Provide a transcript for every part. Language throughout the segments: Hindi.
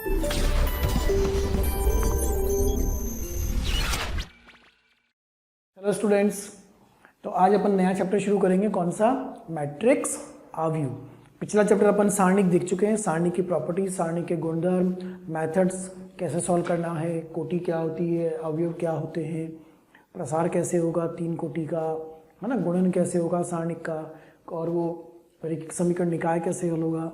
हेलो स्टूडेंट्स, तो आज अपन नया चैप्टर शुरू करेंगे। कौन सा? मैट्रिक्स आव्यूह। पिछला चैप्टर अपन सारणिक देख चुके हैं, सारणिक की प्रॉपर्टीज, सारणिक के गुणधर्म, मेथड्स, कैसे सॉल्व करना है, कोटि क्या होती है, अवयव क्या होते हैं, प्रसार कैसे होगा 3 कोटि का, है ना, गुणन कैसे होगा सारणिक का, और वो परीक्षित समीकरण निकाय कैसे हल होगा,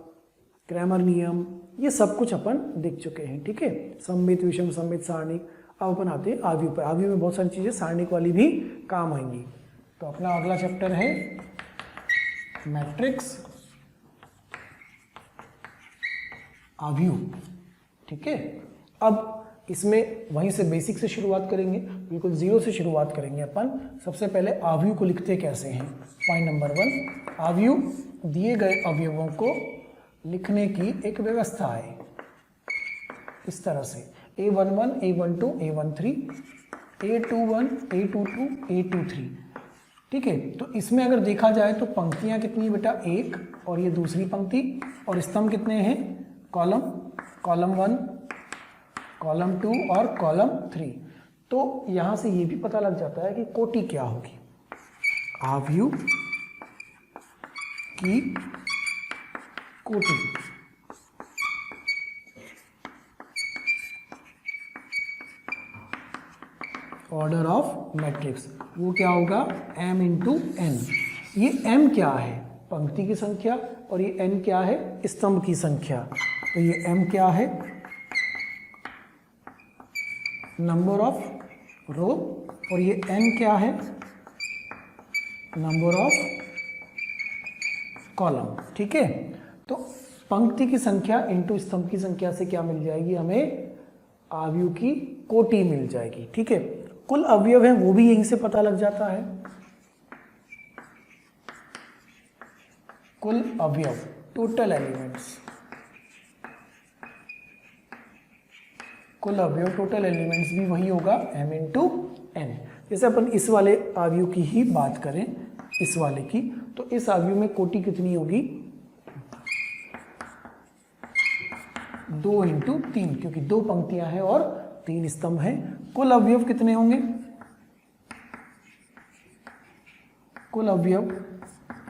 क्रैमर नियम, ये सब कुछ अपन देख चुके हैं। ठीक है, सममित, विषम सममित, सारणिक। अब अपन आते हैं आव्यूह पर। आव्यूह में बहुत सारी चीज़ें सारणिक वाली भी काम आएंगी। तो अपना अगला चैप्टर है मैट्रिक्स आव्यूह। ठीक है, अब इसमें वहीं से बेसिक से शुरुआत करेंगे, बिल्कुल जीरो से शुरुआत करेंगे अपन। सबसे पहले आव्यूह को लिखते कैसे हैं। पॉइंट नंबर 1, आव्यूह दिए गए अवयवों को लिखने की एक व्यवस्था है। इस तरह से A11, A12, A13, A21, A22, A23। ठीक है, तो इसमें अगर देखा जाए तो पंक्तियां कितनी बेटा? 1, और ये दूसरी पंक्ति, और स्तंभ कितने हैं? कॉलम 1, कॉलम 2 और कॉलम 3। तो यहां से ये भी पता लग जाता है कि कोटि क्या होगी। आव्यूह की कोटि, ऑर्डर ऑफ मैट्रिक्स, वो क्या होगा? m into n. ये m क्या है? पंक्ति की संख्या, और ये n क्या है? स्तंभ की संख्या। तो ये m क्या है? नंबर ऑफ रो, और ये n क्या है? Number of column. ठीक है, तो पंक्ति की संख्या इंटू स्तंभ की संख्या से क्या मिल जाएगी? हमें आव्यूह की कोटि मिल जाएगी। ठीक है, कुल अवयव है वो भी यहीं से पता लग जाता है। कुल अवयव, टोटल एलिमेंट्स, कुल अवयव टोटल एलिमेंट्स भी वही होगा m इंटू एन। जैसे अपन इस वाले आव्यूह की ही बात करें, इस वाले की, तो इस आव्यूह में कोटि कितनी होगी? 2 इंटू 3, क्योंकि 2 पंक्तियां हैं और 3 स्तंभ हैं। कुल अवयव कितने होंगे? कुल अवयव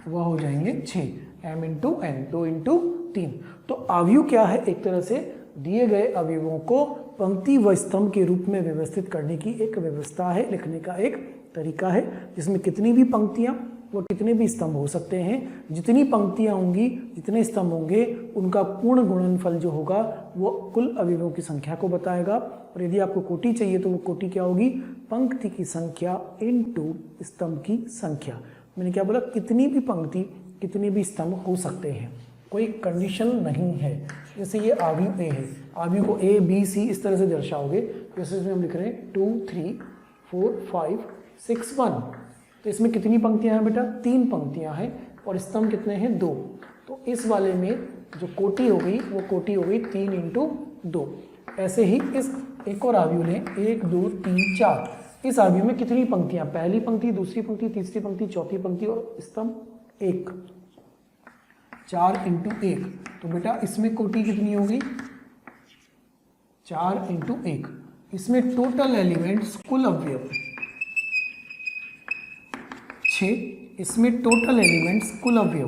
वह हो जाएंगे 6, m इंटू एन, 2 इंटू 3। तो आव्यूह क्या है? एक तरह से दिए गए अवयवों को पंक्ति व स्तंभ के रूप में व्यवस्थित करने की एक व्यवस्था है, लिखने का एक तरीका है, जिसमें कितनी भी पंक्तियां वो कितने भी स्तंभ हो सकते हैं। जितनी पंक्तियां होंगी, जितने स्तंभ होंगे, उनका पूर्ण गुणनफल जो होगा वो कुल अवयवों की संख्या को बताएगा। और यदि आपको कोटि चाहिए तो वो कोटि क्या होगी? पंक्ति की संख्या इंटू स्तंभ की संख्या। मैंने क्या बोला? कितनी भी पंक्ति, कितने भी स्तंभ हो सकते हैं, कोई कंडीशन नहीं है। जैसे ये आव्यूह ए है, आव्यूह को A, B, C इस तरह से दर्शाओगे। जैसे इसमें हम लिख रहे हैं 2, 3, 4, 5, 6, 1। तो इसमें कितनी पंक्तियां हैं बेटा? 3 पंक्तियां हैं, और स्तंभ कितने हैं? 2। तो इस वाले में जो कोटि हो गई वो कोटि हो गई 3 इंटू 2। ऐसे ही इस एक और आव्यूह लें, 1, 2, 3, 4। इस आव्यूह में कितनी पंक्तियां? पहली पंक्ति, दूसरी पंक्ति, तीसरी पंक्ति, चौथी पंक्ति और स्तंभ 1। 4 इंटू 1। तो बेटा इसमें कोटि कितनी होगी? 4 इंटू 1। इसमें टोटल एलिमेंट्स, कुल अवयव 6। इसमें टोटल एलिमेंट्स, कुल अवयव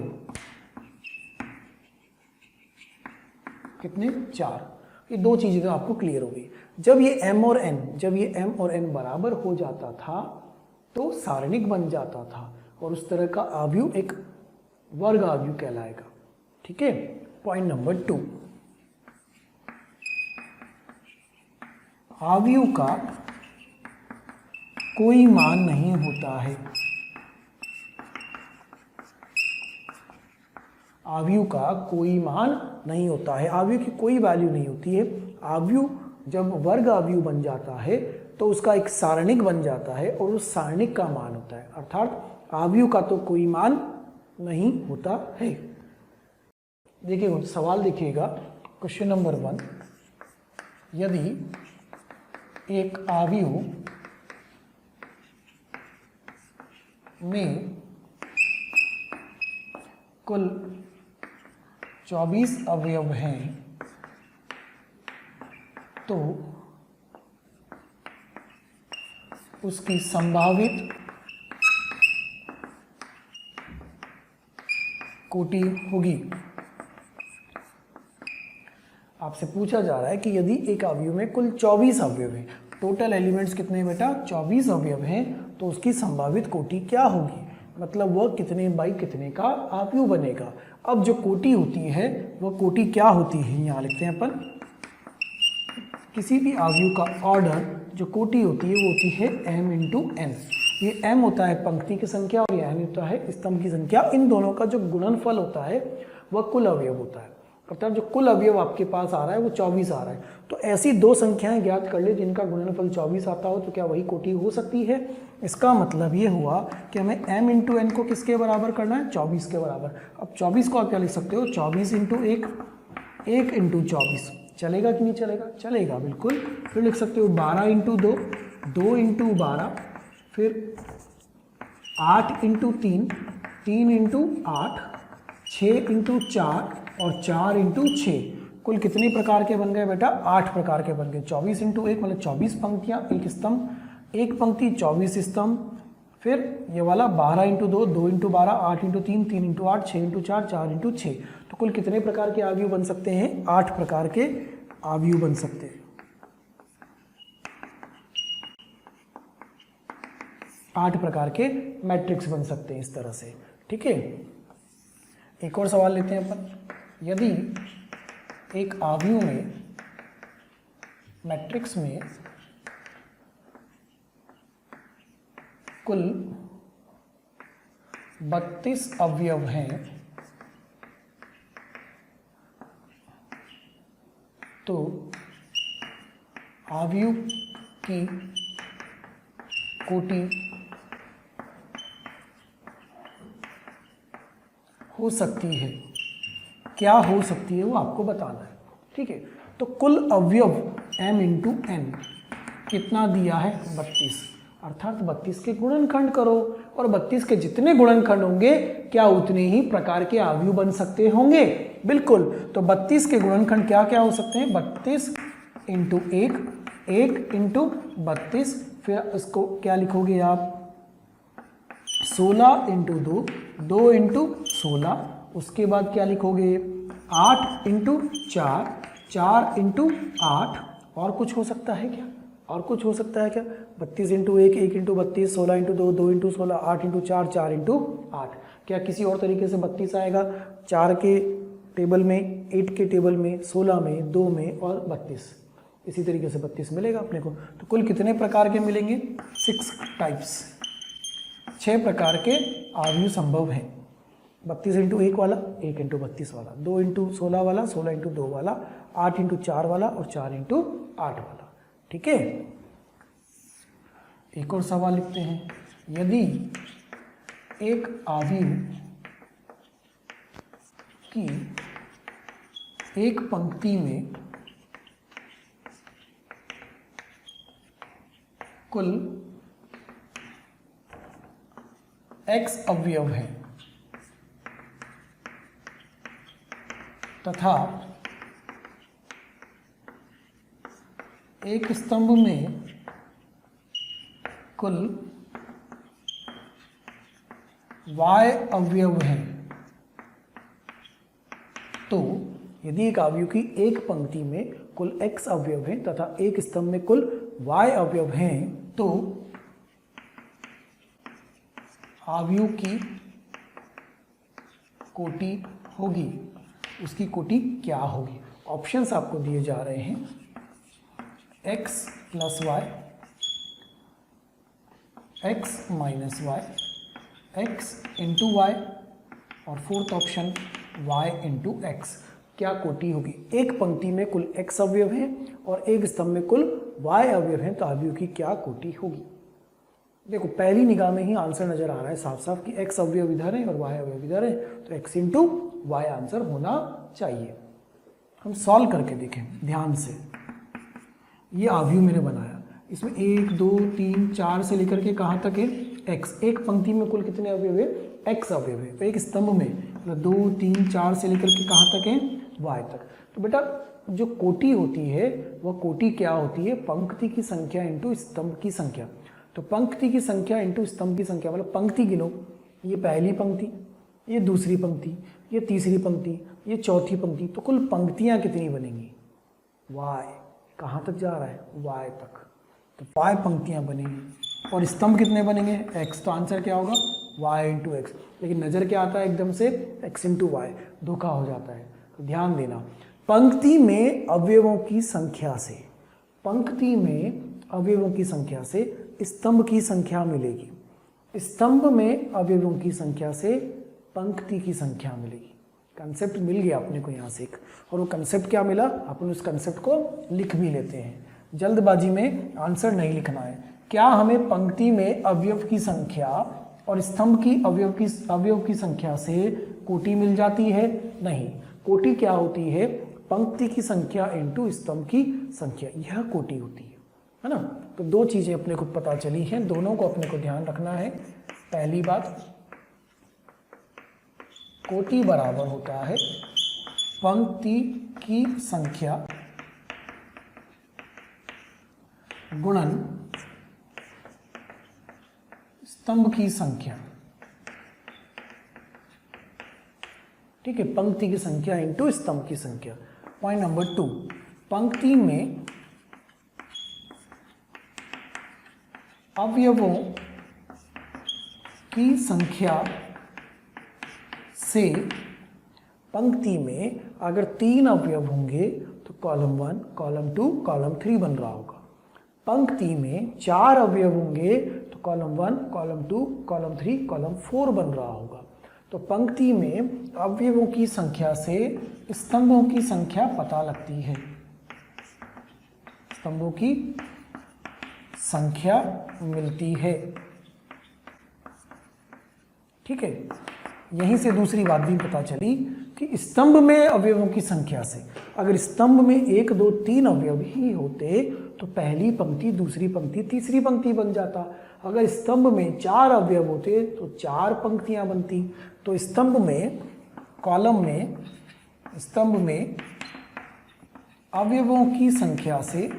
कितने? 4। ये 2 चीजें तो आपको क्लियर हो गई। जब ये m और n बराबर हो जाता था तो सारणिक बन जाता था, और उस तरह का आव्यूह एक वर्ग आव्यूह कहलाएगा। ठीक है, पॉइंट नंबर 2, आव्यूह का कोई मान नहीं होता है। आव्यूह का कोई मान नहीं होता है, आव्यूह की कोई वैल्यू नहीं होती है। आव्यूह जब वर्ग आव्यूह बन जाता है तो उसका एक सारणिक बन जाता है, और उस सारणिक का मान होता है। अर्थात आव्यूह का तो कोई मान नहीं होता है। देखिए सवाल देखिएगा, क्वेश्चन नंबर 1, यदि एक आव्यूह में कुल 24 अवयव हैं तो उसकी संभावित कोटि होगी। आपसे पूछा जा रहा है कि यदि एक अवयव में कुल 24 अवयव हैं, टोटल एलिमेंट्स कितने हैं बेटा, 24 अवयव हैं, तो उसकी संभावित कोटि क्या होगी, मतलब वह कितने बाई कितने का अवयव बनेगा। अब जो कोटि होती है वह कोटि क्या होती है, यहाँ लिखते हैं अपन, किसी भी अवयव का ऑर्डर जो कोटि होती है वो होती है m इंटू n। ये m होता है पंक्ति की संख्या और ये n होता है स्तंभ की संख्या। इन दोनों का जो गुणनफल होता है वह कुल अवयव होता है, अर्थात जो कुल अवयव आपके पास आ रहा है वो 24 आ रहा है। तो ऐसी दो संख्याएं ज्ञात कर ले जिनका गुणनफल 24 आता हो, तो क्या वही कोटि हो सकती है। इसका मतलब ये हुआ कि हमें m इंटू n को किसके बराबर करना है, 24 के बराबर। अब 24 को आप क्या लिख सकते हो, 24 इंटू 1, 1 इंटू 24। चलेगा कि नहीं चलेगा, चलेगा बिल्कुल। फिर लिख सकते हो 12 इंटू 2, 2 इंटू 12, फिर 8 इंटू 3, 3 इंटू 8, 6 इंटू 4 और 4 इंटू 6। कुल कितने प्रकार के बन गए बेटा, 8 प्रकार के बन गए। 24 इंटू 1 मतलब 24 पंक्तियाँ, एक स्तंभ, एक पंक्ति 24 स्तंभ। फिर ये वाला 12 into 2, 2 into 12, 8 into 3, 3 into 8, 6 into 4, 4 into 6। तो कुल कितने प्रकार के अवयव बन सकते हैं, 8 प्रकार के अवयव बन सकते हैं। 8 प्रकार के मैट्रिक्स बन सकते हैं इस तरह से, ठीक है। एक और सवाल लेते हैं अपन। यदि एक अवयव में, मैट्रिक्स में कुल 32 अवयव हैं, तो अवयव की कोटि हो सकती है, क्या हो सकती है वो आपको बताना है, ठीक है। तो कुल अवयव m इंटू n कितना दिया है, 32, अर्थात 32 के गुणनखंड करो, और 32 के जितने गुणनखंड होंगे क्या उतने ही प्रकार के अवयव बन सकते होंगे, बिल्कुल। तो 32 के गुणनखंड क्या क्या हो सकते हैं, 32 इंटू 1, 1 इंटू 32, फिर इसको क्या लिखोगे आप, 16 इंटू 2, 2 इंटू 16, उसके बाद क्या लिखोगे, 8 इंटू 4, 4 इंटू 8। और कुछ हो सकता है क्या, और कुछ हो सकता है क्या, 32 into 1, 1 into 32, 16 into 2, 2 into 16, 8 into 4, 4 into 8। क्या किसी और तरीके से 32 आएगा, 4 के टेबल में, 8 के टेबल में, 16 में, 2 में और 32, इसी तरीके से 32 मिलेगा अपने को। तो कुल कितने प्रकार के मिलेंगे, 6 टाइप्स, 6 प्रकार के अवयव संभव हैं। 32 इंटू 1 वाला, 1 इंटू 32 वाला, 2 इंटू 16 वाला, 16 इंटू 2 वाला, 8 इंटू 4 वाला और 4 इंटू 8 वाला, ठीक है। एक और सवाल लिखते हैं। यदि एक अवयव की एक पंक्ति में कुल x अवयव है तथा एक स्तंभ में कुल y अवयव हैं, तो यदि एक अवयव की एक पंक्ति में कुल x अवयव हैं तथा एक स्तंभ में कुल y अवयव हैं, तो अवयव की कोटि होगी, उसकी कोटि क्या होगी। ऑप्शंस आपको दिए जा रहे हैं, x plus y, x minus y, x into y और fourth option y into x। क्या कोटि होगी, एक पंक्ति में कुल x अवयव हैं और एक स्तंभ में कुल y अवयव हैं, तो अवयव की क्या कोटि होगी। देखो पहली निगाह में ही आंसर नजर आ रहा है साफ साफ कि x अवयव इधर है और y अवयव इधर है, तो x इंटू वाई आंसर होना चाहिए। हम सॉल्व करके देखें ध्यान से। ये अवयव मैंने बनाया, इसमें 1 2 3 4 से लेकर के कहाँ तक है, x। एक पंक्ति में कुल कितने अवयव है, x अवयव है। तो एक स्तंभ में 2 3 4 से लेकर के कहाँ तक है, y तक। तो बेटा जो कोटि होती है वह कोटि क्या होती है, पंक्ति की संख्या इंटू स्तंभ की संख्या। तो पंक्ति की संख्या इंटू स्तंभ की संख्या मतलब पंक्ति गिनो, ये पहली पंक्ति, ये दूसरी पंक्ति, ये तीसरी पंक्ति, ये चौथी पंक्ति, तो कुल पंक्तियां कितनी बनेंगी, y कहाँ तक जा रहा है, y तक, तो y पंक्तियां बनेंगी। और स्तंभ कितने बनेंगे, x, तो आंसर क्या होगा y इंटू एक्स। लेकिन नज़र क्या आता है एकदम से, x इंटू वाई, धोखा हो जाता है। तो ध्यान देना, पंक्ति में अवयवों की संख्या से, पंक्ति में अवयवों की संख्या से स्तंभ की संख्या मिलेगी, स्तंभ में अवयवों की संख्या से पंक्ति की संख्या मिलेगी। कंसेप्ट मिल गया अपने को यहाँ से एक, और वो कंसेप्ट क्या मिला, अपन उस कंसेप्ट को लिख भी लेते हैं। जल्दबाजी में आंसर नहीं लिखना है। क्या हमें पंक्ति में अवयव की संख्या और स्तंभ की अवयव की संख्या से कोटि मिल जाती है, नहीं। कोटि क्या होती है, पंक्ति की संख्या इंटू स्तंभ की संख्या, यह कोटि होती है ना। तो दो चीजें अपने को पता चली हैं, दोनों को अपने को ध्यान रखना है। पहली बात, कोटि बराबर होता है पंक्ति की संख्या गुणन स्तंभ की संख्या, ठीक है, पंक्ति की संख्या इंटू स्तंभ की संख्या। पॉइंट नंबर 2, पंक्ति में अवयवों की संख्या से, पंक्ति में अगर 3 अवयव होंगे तो कॉलम 1, कॉलम 2, कॉलम 3 बन रहा होगा। पंक्ति में 4 अवयव होंगे तो कॉलम 1, कॉलम 2, कॉलम 3, कॉलम 4 बन रहा होगा। तो पंक्ति में अवयवों की संख्या से स्तंभों की संख्या पता लगती है, स्तंभों की संख्या मिलती है, ठीक है। यहीं से दूसरी बात भी पता चली कि स्तंभ में अवयवों की संख्या से, अगर स्तंभ में 1, 2, 3 अवयव ही होते तो पहली पंक्ति, दूसरी पंक्ति, तीसरी पंक्ति बन जाता। अगर स्तंभ में 4 अवयव होते तो 4 पंक्तियां बनती। तो स्तंभ में, कॉलम में, स्तंभ में अवयवों की संख्या से,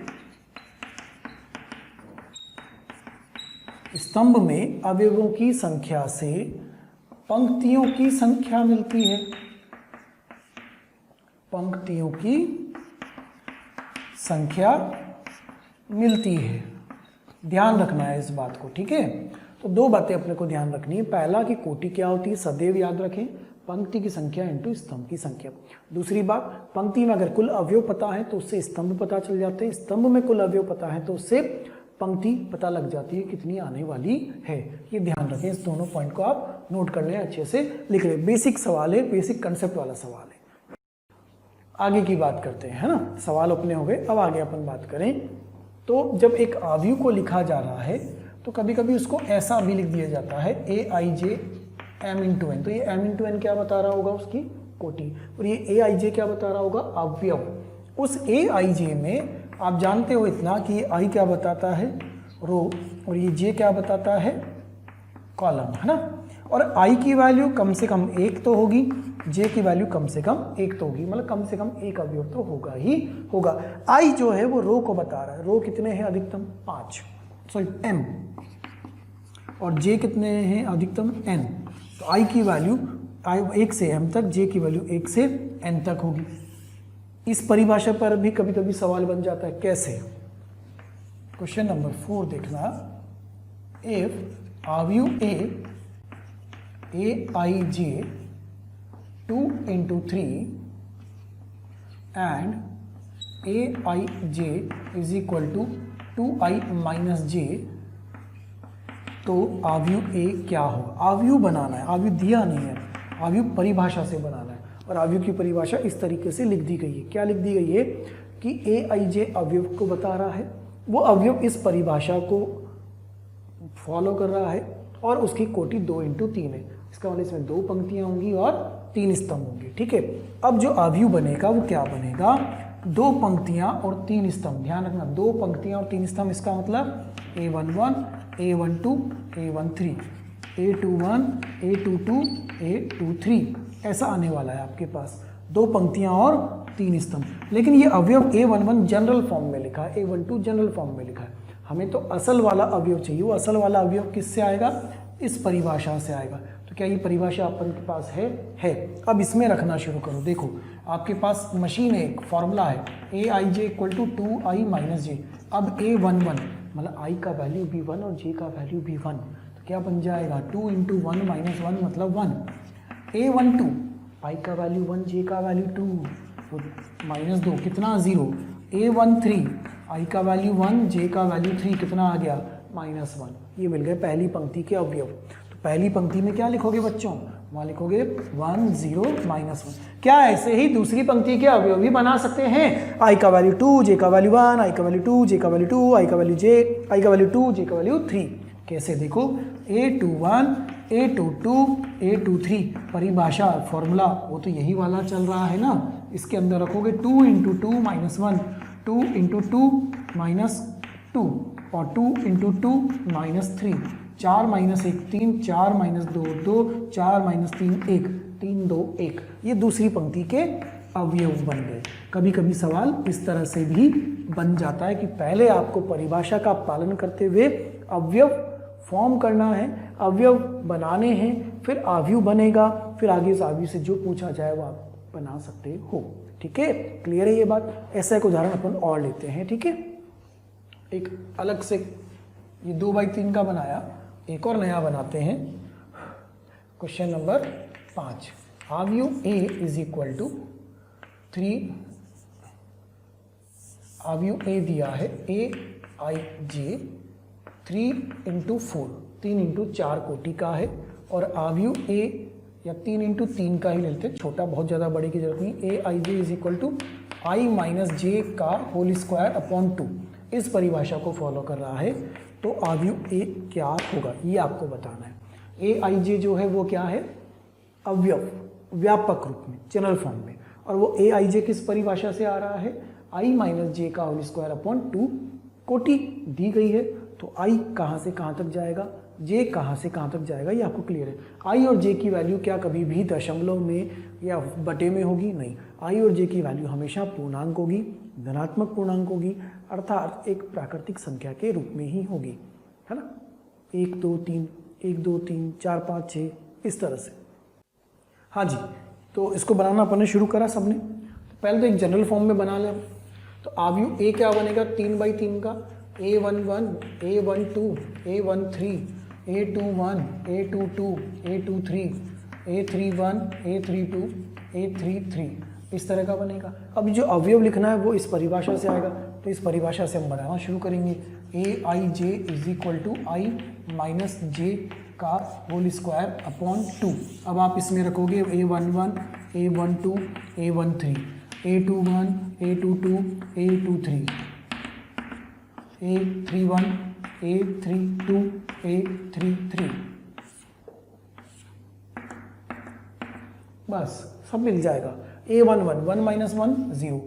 स्तंभ में अवयवों की संख्या से पंक्तियों की संख्या मिलती है, पंक्तियों की संख्या मिलती है। ध्यान रखना है इस बात को, ठीक है। तो 2 बातें अपने को ध्यान रखनी है। पहला कि कोटि क्या होती है, सदैव याद रखें, पंक्ति की संख्या इंटू स्तंभ की संख्या। दूसरी बात, पंक्ति में अगर कुल अवयव पता है तो उससे स्तंभ पता चल जाते हैं, स्तंभ में कुल अवयव पता है तो उससे पंक्ति पता लग जाती है कितनी आने वाली है। ये ध्यान रखें, इस दोनों पॉइंट को आप नोट कर लें, अच्छे से लिख लें। बेसिक सवाल है, बेसिक कंसेप्ट वाला सवाल है। आगे की बात करते हैं, है ना। सवाल अपने हो गए, अब आगे अपन बात करें। तो जब एक आव्यूह को लिखा जा रहा है तो कभी कभी उसको ऐसा भी लिख दिया जाता है aij m इंटू एन। तो ये m इंटू एन क्या बता रहा होगा, उसकी कोटि, और ये aij क्या बता रहा होगा, अवयव। उस aij में आप जानते हो इतना कि ये i क्या बताता है, रो, और ये j क्या बताता है, कॉलम, है ना। और i की वैल्यू कम से कम 1 तो होगी, j की वैल्यू कम से कम 1 तो होगी, मतलब कम से कम एक अवयव तो होगा ही होगा। i जो है वो रो को बता रहा है, रो कितने हैं अधिकतम 5, सॉरी m, और j कितने हैं अधिकतम n। तो i की वैल्यू 1 से m तक, j की वैल्यू 1 से n तक होगी। इस परिभाषा पर भी कभी कभी सवाल बन जाता है, कैसे। क्वेश्चन नंबर 4 देखना, इफ आव्यूह aij 2 into 3 and aij is equal to 2i minus j, तो आव्यूह a क्या होगा। आव्यूह बनाना है, आव्यूह दिया नहीं है, आव्यूह परिभाषा से बनाना है। और आव्यूह की परिभाषा इस तरीके से लिख दी गई है। क्या लिख दी गई है कि aij अवयव को बता रहा है, वो अवयव इस परिभाषा को फॉलो कर रहा है और उसकी कोटि 2 into 3 है। इसका मतलब इसमें 2 पंक्तियां होंगी और 3 स्तंभ होंगे, ठीक है। अब जो आव्यूह बनेगा वो क्या बनेगा, 2 पंक्तियां और 3 स्तंभ। ध्यान रखना, 2 पंक्तियां और 3 स्तंभ, इसका मतलब a11, a12, a13, a21, a22, a23, ऐसा आने वाला है आपके पास। 2 पंक्तियां और 3 स्तंभ। लेकिन ये अवयव A11 जनरल फॉर्म में लिखा है, A12 जनरल फॉर्म में लिखा है। हमें तो असल वाला अवयव चाहिए। वो असल वाला अवयव किससे आएगा? इस परिभाषा से आएगा। तो क्या ये परिभाषा अपन के पास है? है। अब इसमें रखना शुरू करो। देखो आपके पास मशीन है, एक फॉर्मूला है AIJ = 2I - j। अब A11 मतलब I का वैल्यू भी 1 और J का वैल्यू भी 1, तो क्या बन जाएगा? 2 × 1 - 1 मतलब 1। A12 I का वैल्यू 1, J का वैल्यू 2, तो -2 कितना? 0। A13 I का वैल्यू 1, J का वैल्यू 3, कितना आ गया? -1। ये मिल गए पहली पंक्ति के अवयव। तो पहली पंक्ति में क्या लिखोगे बच्चों? वहाँ लिखोगे 1 0 -1। क्या ऐसे ही दूसरी पंक्ति के अवयव भी बना सकते हैं? I का वैल्यू 2, J का वैल्यू 1, I का वैल्यू 2, J का वैल्यू 2, I का वैल्यू 2, J का वैल्यू 3। कैसे? देखो A21 A22 A23 परिभाषा फॉर्मूला वो तो यही वाला चल रहा है ना। इसके अंदर रखोगे 2 × 2 - 1, 2 × 2 - 2 और 2 × 2 - 3, 4 - 1 3, 4 - 2 2, 4 - 3 1, 3 2 1। ये दूसरी पंक्ति के अवयव बन गए। कभी कभी सवाल इस तरह से भी बन जाता है कि पहले आपको परिभाषा का पालन करते हुए अवयव फॉर्म करना है, अवयव बनाने हैं, फिर आव्यूह बनेगा, फिर आगे इस आव्यूह से जो पूछा जाए वो आप बना सकते हो। ठीक है, क्लियर है ये बात? ऐसा एक उदाहरण अपन और लेते हैं। ठीक है, एक अलग से ये 2/3 का बनाया, एक और नया बनाते हैं। क्वेश्चन नंबर 5, आव्यूह A = 3, आव्यूह A दिया है AIJ 3 × 4, 3 × 4 कोटि का है, और आव्यूह A या 3 × 3 का ही लेते हैं, छोटा, बहुत ज़्यादा बड़े की जरूरत नहीं। AIJ = I - j का होल स्क्वायर अपॉन 2 इस परिभाषा को फॉलो कर रहा है। तो आव्यूह A क्या होगा ये आपको बताना है। AIJ जो है वो क्या है? अवयव, व्यापक रूप में, जनरल फॉर्म में। और वो AIJ किस परिभाषा से आ रहा है? I - j का होल स्क्वायर अपॉन 2। कोटि दी गई है तो I कहाँ से कहाँ तक जाएगा, J कहाँ से कहाँ तक जाएगा, ये आपको क्लियर है। I और J की वैल्यू क्या कभी भी दशमलव में या बटे में होगी? नहीं। I और J की वैल्यू हमेशा पूर्णांक होगी, धनात्मक पूर्णांक होगी, अर्थात एक प्राकृतिक संख्या के रूप में ही होगी, है ना। 1 2 3 1 2 3 4 5 6 इस तरह से। हाँ जी, तो इसको बनाना अपन ने शुरू करा सबने। तो पहले तो एक जनरल फॉर्म में बना लें। तो आव्यूह A क्या बनेगा? 3/3 का A11 A12 A13 A21 A22 A23 A31 A32 A33 इस तरह का बनेगा। अब जो अवयव लिखना है वो इस परिभाषा से आएगा। तो इस परिभाषा से हम बनाना शुरू करेंगे। AIJ = I - j का होल स्क्वायर अपॉन 2। अब आप इसमें रखोगे A11 A12 A13 A21 A22 A23 A31 A32 A33, बस सब मिल जाएगा। A11 1 - 1 0,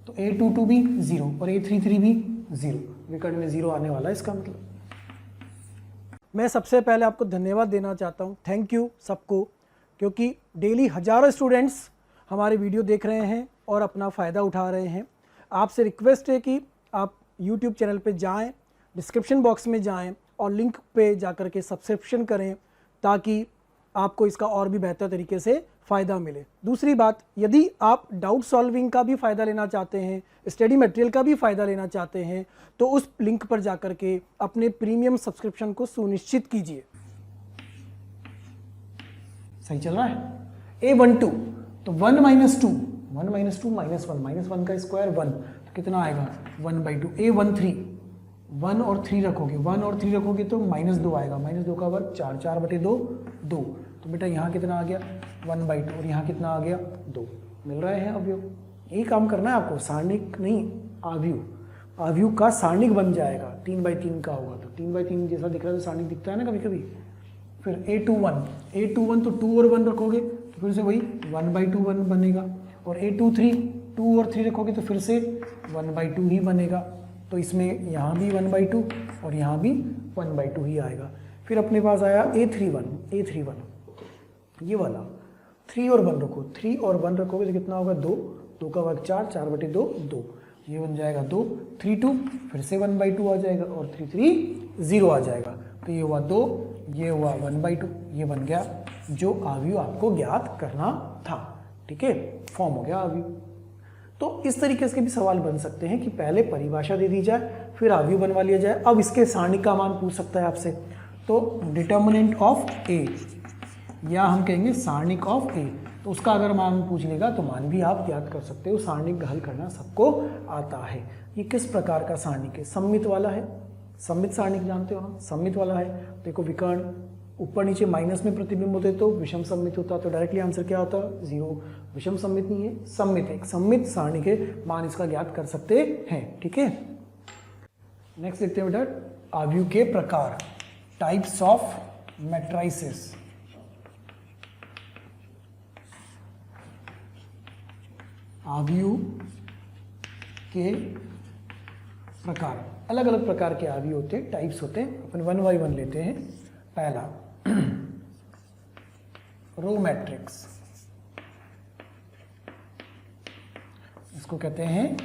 तो A22 भी 0 और A33 भी 0, विकर्ण में 0 आने वाला है इसका मतलब। मैं सबसे पहले आपको धन्यवाद देना चाहता हूँ, थैंक यू सबको, क्योंकि डेली हजारों स्टूडेंट्स हमारे वीडियो देख रहे हैं और अपना फ़ायदा उठा रहे हैं। आपसे रिक्वेस्ट है कि आप YouTube चैनल पे जाएं, डिस्क्रिप्शन बॉक्स में जाएं और लिंक पे जाकर के सब्सक्रिप्शन करें, ताकि आपको इसका और भी बेहतर तरीके से फ़ायदा मिले। दूसरी बात, यदि आप डाउट सॉल्विंग का भी फ़ायदा लेना चाहते हैं, स्टडी मटेरियल का भी फ़ायदा लेना चाहते हैं, तो उस लिंक पर जाकर के अपने प्रीमियम सब्सक्रिप्शन को सुनिश्चित कीजिए। सही चल रहा है। A12 तो 1 - 2 1 - 2 -1 -1 का स्क्वायर 1, तो कितना आएगा? 1/2। A13 1 और 3 रखोगे, 1 और 3 रखोगे तो -2 आएगा, -2 का वर्ग 4, 4/2 2। तो बेटा यहाँ कितना आ गया? 1/2, और यहाँ कितना आ गया? 2। मिल रहे हैं अवयव। यही काम करना है आपको, सारणिक नहीं, आव्यूह। आव्यूह का सारणिक बन जाएगा, 3/3 का होगा तो 3/3 जैसा दिख रहा है तो सारणिक दिखता है ना कभी कभी। फिर A21 तो 2 और 1 रखोगे तो फिर से वही 1/2 1 बनेगा, और A23 2 और 3 रखोगे तो फिर से 1/2 ही बनेगा। तो इसमें यहाँ भी 1/2 और यहाँ भी 1/2 ही आएगा। फिर अपने पास आया A31 ये वाला, 3 और 1 रखो, 3 और 1 रखोगे तो कितना होगा? 2, 2 का वर्ग 4, 4/2 2, ये बन जाएगा 2, 3 2, फिर से 1/2 आ जाएगा और 3 3 0 आ जाएगा। तो ये हुआ 2, ये हुआ 1/2, ये बन गया जो अवयव आपको ज्ञात करना था। ठीक है, फॉर्म हो गया अवयव। तो इस तरीके से भी सवाल बन सकते हैं कि पहले परिभाषा दे दी जाए, फिर अवयव बनवा लिया जाए। अब इसके सारणी का मान पूछ सकता है आपसे, तो डिटर्मिनेंट ऑफ ए या हम कहेंगे सारणिक ऑफ ए, तो उसका अगर मान पूछ लेगा तो मान भी आप याद कर सकते हो। सारणिक हल करना सबको आता है। ये किस प्रकार का सारणिक है? सममित वाला है। सममित सारणिक जानते हो ना, सममित वाला है। देखो विकर्ण ऊपर नीचे माइनस में प्रतिबिंब होते तो विषम सममित होता, तो डायरेक्टली आंसर क्या होता? 0। विषम सममित नहीं है, सममित है, एक सममित सारणिक है, मान इसका ज्ञात कर सकते हैं। ठीक है, नेक्स्ट देखते हैं बेटा अवयव के प्रकार, टाइप्स ऑफ मैट्रिसेस। अवयव के प्रकार, अलग अलग प्रकार के अवयव होते हैं, टाइप्स होते हैं। अपन 1 बाय 1 लेते हैं। पहला रो मैट्रिक्स, इसको कहते हैं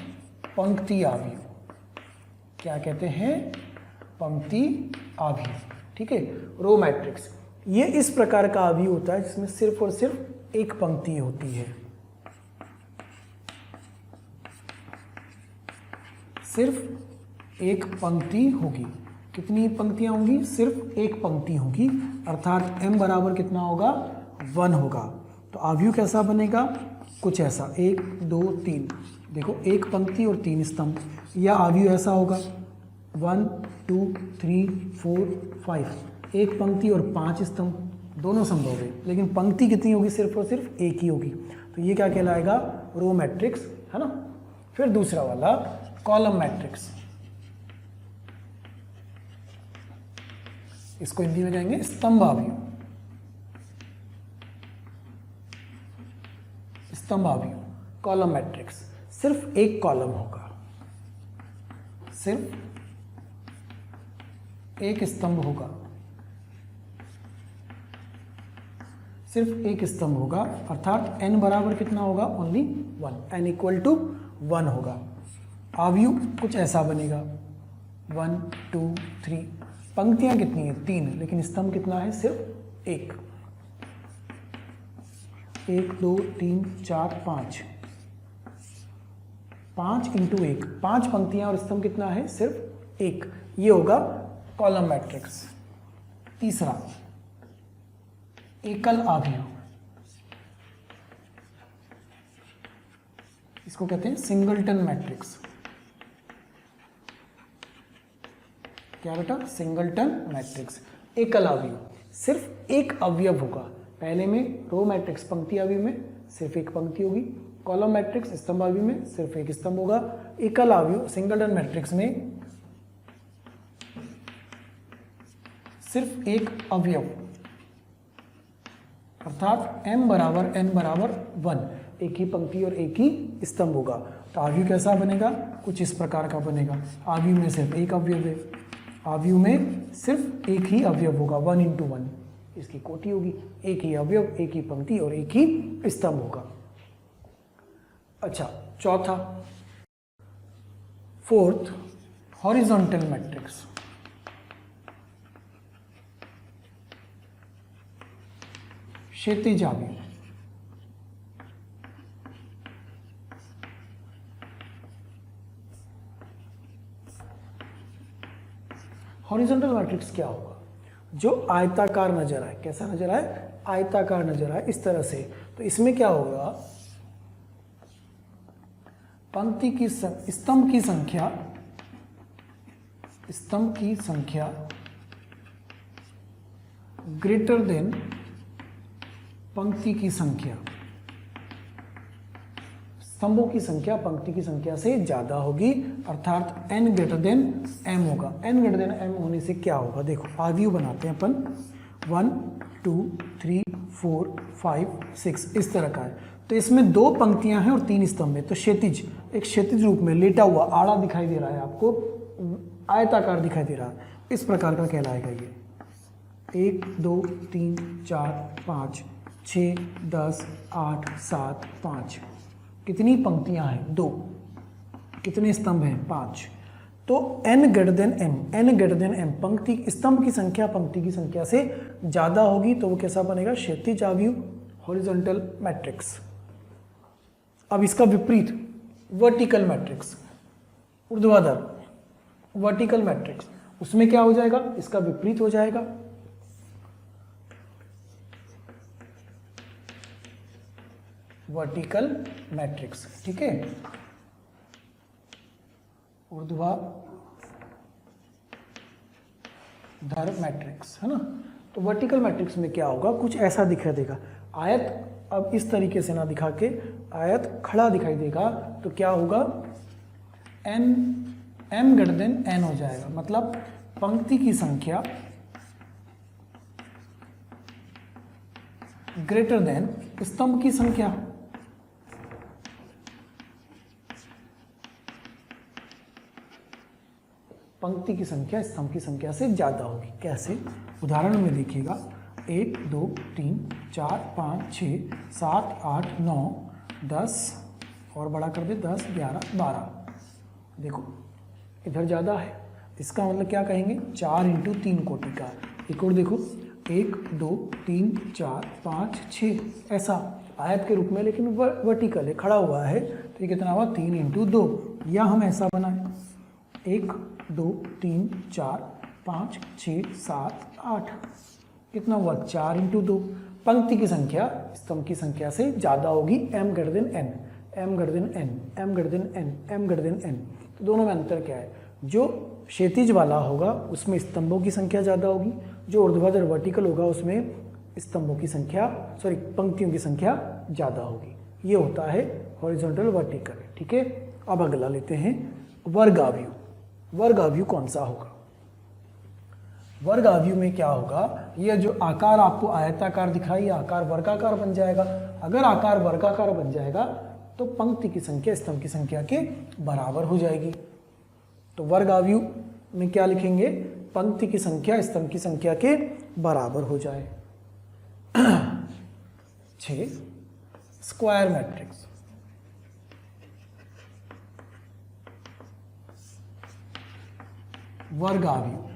पंक्ति अवयव। क्या कहते हैं? पंक्ति अवयव। ठीक है, रो मैट्रिक्स ये इस प्रकार का अवयव होता है जिसमें सिर्फ और सिर्फ एक पंक्ति होती है। सिर्फ एक पंक्ति होगी। कितनी पंक्तियां होंगी? सिर्फ एक पंक्ति होगी, अर्थात m बराबर कितना होगा? 1 होगा। तो अवयव कैसा बनेगा? कुछ ऐसा 1 2 3, देखो एक पंक्ति और 3 स्तंभ। या अवयव ऐसा होगा 1 2 3 4 5, एक पंक्ति और 5 स्तंभ, दोनों संभव है, लेकिन पंक्ति कितनी होगी? सिर्फ और सिर्फ एक ही होगी। तो ये क्या कहलाएगा? रो मैट्रिक्स, है ना। फिर दूसरा वाला कॉलम मैट्रिक्स, इसको हिंदी में कहेंगे स्तंभ अवयव। स्तंभ अवयव, कॉलम मैट्रिक्स, सिर्फ एक कॉलम होगा, सिर्फ एक स्तंभ होगा, सिर्फ एक स्तंभ होगा, अर्थात n बराबर कितना होगा? ओनली 1, n इक्वल टू 1 होगा। अवयव कुछ ऐसा बनेगा 1 2 3, पंक्तियां कितनी है? 3, लेकिन स्तंभ कितना है? सिर्फ 1, 1 2 3 4 5, 5 इंटू 1, 5 पंक्तियां और स्तंभ कितना है? सिर्फ 1। ये होगा कॉलम मैट्रिक्स। तीसरा एकल अवयव, इसको कहते हैं सिंगलटन मैट्रिक्स। क्या बेटा? सिंगलटन मैट्रिक्स, एकल अवयव, सिर्फ एक अवयव होगा। पहले में रो मैट्रिक्स पंक्ति अवयव में सिर्फ एक पंक्ति होगी, कॉलम मैट्रिक्स स्तंभ अवयव में सिर्फ एक स्तंभ होगा, एकल अवयव सिंगलटन मैट्रिक्स में सिर्फ एक अवयव, अर्थात m बराबर n बराबर 1, एक ही पंक्ति और एक ही स्तंभ होगा। तो अवयव कैसा बनेगा? कुछ इस प्रकार का बनेगा। अवयव में सिर्फ एक अवयव है, अवयव में सिर्फ एक ही अवयव होगा, 1 इंटू 1, इसकी कोटि होगी, एक ही अवयव, एक ही पंक्ति और एक ही स्तंभ होगा। अच्छा, चौथा फोर्थ हॉरिजॉन्टल मैट्रिक्स। क्षैतिज अवयव, हॉरिजॉन्टल मैट्रिक्स क्या होगा? जो आयताकार नजर आए। कैसा नजर आए? आयताकार नजर आए, इस तरह से। तो इसमें क्या होगा? पंक्ति की स्तंभ की संख्या ग्रेटर देन पंक्ति की संख्या। स्तंभों की संख्या पंक्ति की संख्या से ज्यादा होगी, अर्थात n ग्रेटर देन m होगा। n ग्रेटर देन m होने से क्या होगा? देखो अवयव बनाते हैं अपन, 1 2 3 4 5 6, इस तरह का है। तो इसमें 2 पंक्तियां हैं और 3 स्तंभ है। तो क्षैतिज, एक क्षैतिज रूप में लेटा हुआ आड़ा दिखाई दे रहा है आपको, आयताकार दिखाई दे रहा है, इस प्रकार का कहलाएगा ये। 1 2 3 4 5 6 10 8 7 5, कितनी पंक्तियां हैं? 2। कितने स्तंभ हैं? 5। तो n greater than n greater than m, पंक्ति स्तंभ की संख्या पंक्ति की संख्या से ज्यादा होगी तो वो कैसा बनेगा? क्षैतिज अवयव, हॉरिजॉन्टल मैट्रिक्स। अब इसका विपरीत वर्टिकल मैट्रिक्स, ऊर्ध्वाधर वर्टिकल मैट्रिक्स, उसमें क्या हो जाएगा? इसका विपरीत हो जाएगा। वर्टिकल मैट्रिक्स, ठीक है, ऊर्ध्वाधर मैट्रिक्स, है ना। तो वर्टिकल मैट्रिक्स में क्या होगा? कुछ ऐसा दिखाई देगा। आयत अब इस तरीके से ना दिखा के आयत खड़ा दिखाई देगा तो क्या होगा? m ग्रेटर देन n हो जाएगा, मतलब पंक्ति की संख्या ग्रेटर देन स्तंभ की संख्या। पंक्ति की संख्या स्तंभ की संख्या से ज्यादा होगी। कैसे? उदाहरण में देखिएगा, 1 2 3 4 5 6 7 8 9 10 और बड़ा कर दे 10 11 12। देखो इधर ज़्यादा है, इसका मतलब क्या कहेंगे? 4 × 3 कोटि का। एक और देखो, 1 2 3 4 5 6, ऐसा आयत के रूप में, लेकिन वर्टिकल है, खड़ा हुआ है, तो ये कितना हुआ? 3 × 2। या हम ऐसा बनाए, 1 2 3 4 5 6 7 8, कितना हुआ? 4 × 2। पंक्ति की संख्या स्तंभ की संख्या से ज़्यादा होगी। m greater than n, m greater than n, m greater than n, m greater than n। तो दोनों में अंतर क्या है? जो क्षैतिज वाला होगा उसमें स्तंभों की संख्या ज़्यादा होगी, जो ऊर्ध्वाधर वर्टिकल होगा उसमें स्तंभों की संख्या, पंक्तियों की संख्या ज़्यादा होगी। ये होता है हॉरिजॉन्टल वर्टिकल, ठीक है। अब अगला लेते हैं वर्ग आव्यूह। वर्ग आव्यूह कौन सा होगा? वर्ग आव्यूह में क्या होगा? यह जो आकार आपको आयताकार दिखाई, आकार वर्गाकार बन जाएगा। अगर आकार वर्गाकार बन जाएगा तो पंक्ति की संख्या स्तंभ की संख्या के बराबर हो जाएगी। तो वर्ग आव्यूह में क्या लिखेंगे? पंक्ति की संख्या स्तंभ की संख्या के बराबर हो जाए। 6 स्क्वायर मैट्रिक्स। वर्ग आव्यूह,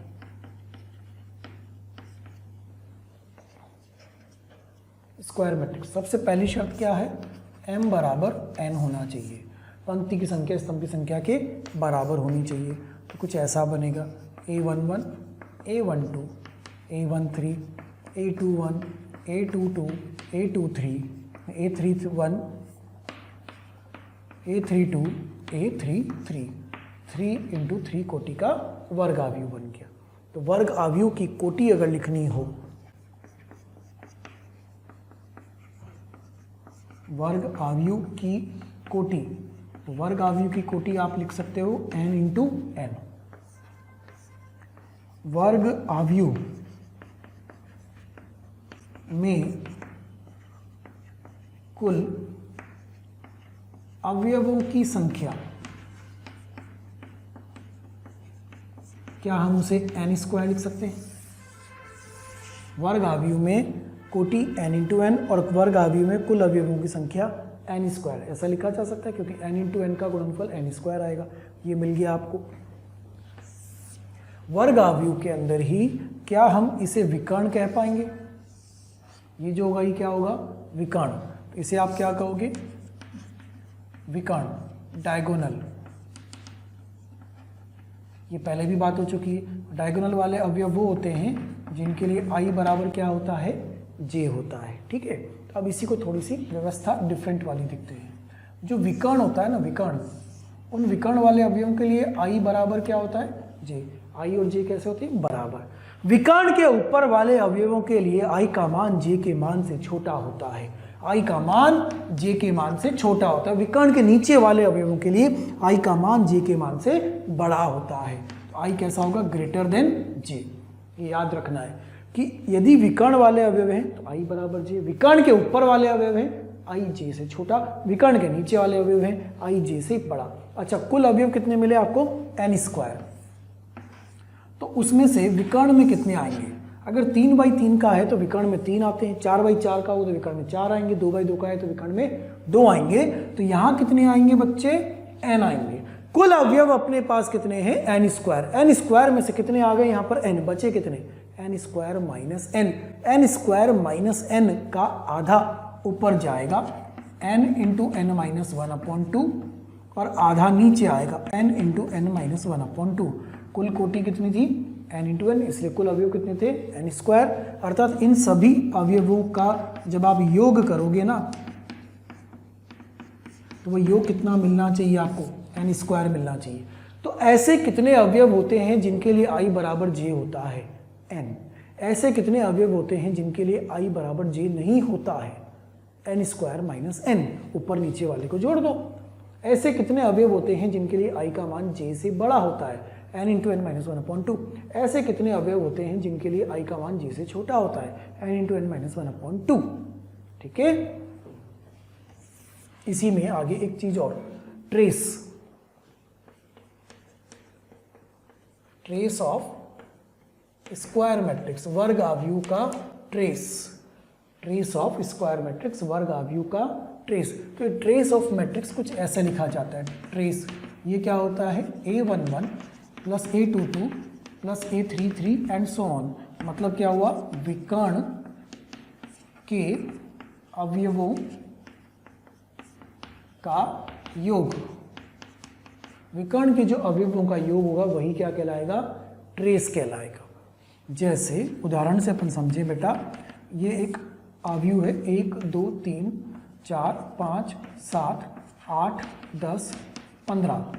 स्क्वायर मैट्रिक्स, सबसे पहली शर्त क्या है? m बराबर n होना चाहिए, पंक्ति की संख्या स्तंभ की संख्या के बराबर होनी चाहिए। तो कुछ ऐसा बनेगा, a11 a12 a13 a21 a22 a23 a31 a32 a33, 3 × 3 कोटि का वर्ग आव्यूह बन गया। तो वर्ग आव्यूह की कोटि अगर लिखनी हो, वर्ग आव्यूह की कोटि, तो वर्ग आव्यूह की कोटि आप लिख सकते हो n × n। वर्ग आव्यूह में कुल अवयवों की संख्या, क्या हम उसे n स्क्वायर लिख सकते हैं? वर्ग आव्यूह में कोटि n × n और वर्ग आव्यूह में कुल अवयवों की संख्या n स्क्वायर, ऐसा लिखा जा सकता है क्योंकि n × n का गुणनफल n स्क्वायर आएगा। ये मिल गया आपको। वर्ग आव्यूह के अंदर ही क्या हम इसे विकर्ण कह पाएंगे? ये जो होगा ये क्या होगा? विकर्ण। तो इसे आप क्या कहोगे? विकर्ण, डायगोनल। ये पहले भी बात हो चुकी है। डायगोनल वाले अवयव वो होते हैं जिनके लिए i बराबर क्या होता है? j होता है, ठीक है। तो अब इसी को थोड़ी सी व्यवस्था डिफरेंट वाली दिखते हैं। जो विकर्ण होता है ना, विकर्ण, उन विकर्ण वाले अवयवों के लिए i बराबर क्या होता है? j। i और j कैसे होते हैं? बराबर। विकर्ण के ऊपर वाले अवयवों के लिए i का मान j के मान से छोटा होता है। i का मान j के मान से छोटा होता है। विकर्ण के नीचे वाले अवयवों के लिए i का मान j के मान से बड़ा होता है। तो i कैसा होगा? Greater than j। ये याद रखना है कि यदि विकर्ण वाले अवयव हैं तो i बराबर j, विकर्ण के ऊपर वाले अवयव हैं i j से छोटा, विकर्ण के नीचे वाले अवयव हैं i j से बड़ा। अच्छा, कुल अवयव कितने मिले आपको? n square. तो उसमें से विकर्ण में कितने आएंगे? अगर 3/3 का है तो विकर्ण में 3 आते हैं, 4/4 का हो तो विकर्ण में 4 आएंगे, 2/2 का है तो विकर्ण में 2 आएंगे। तो यहाँ कितने आएंगे बच्चे, n आएंगे। कुल अवयव अपने पास कितने हैं, n स्क्वायर। n स्क्वायर में से कितने आ गए यहाँ पर n, बचे कितने, n square minus n। n square minus n का आधा ऊपर जाएगा n इंटू एन माइनस 1/2 और आधा नीचे आएगा n इंटू एन माइनस 1/2। कुल कोटि कितनी थी, n इंटू एन, इसलिए कुल अवयव कितने थे, n स्क्वायर। अर्थात इन सभी अवयवों का जब आप योग करोगे ना तो वो योग कितना मिलना चाहिए आपको, n स्क्वायर मिलना चाहिए। तो ऐसे कितने अवयव होते हैं जिनके लिए i बराबर j होता है, n। ऐसे कितने अवयव होते हैं जिनके लिए i बराबर j नहीं होता है, n स्क्वायर माइनस n, ऊपर नीचे वाले को जोड़ दो। ऐसे कितने अवयव होते हैं जिनके लिए i का मान j से बड़ा होता है, n इंटू एन माइनस 1/2। ऐसे कितने अवयव होते हैं जिनके लिए i का मान j से छोटा होता है, n इंटू एन माइनस 1/2। ठीक है। इसी में आगे एक चीज और, ट्रेस ऑफ स्क्वायर मैट्रिक्स, वर्ग आव्यूह का ट्रेस ऑफ स्क्वायर मैट्रिक्स, वर्ग आव्यूह का ट्रेस। तो ट्रेस ऑफ मैट्रिक्स कुछ ऐसे लिखा जाता है, ट्रेस ये क्या होता है, a11 plus a22 plus a33 and so on. मतलब क्या हुआ, विकर्ण के अवयवों का योग, विकर्ण के जो अवयवों का योग होगा वही क्या कहलाएगा, ट्रेस कहलाएगा। जैसे उदाहरण से अपन समझे बेटा, ये एक अवयव है 1 2 3 4 5 7 8 10 15,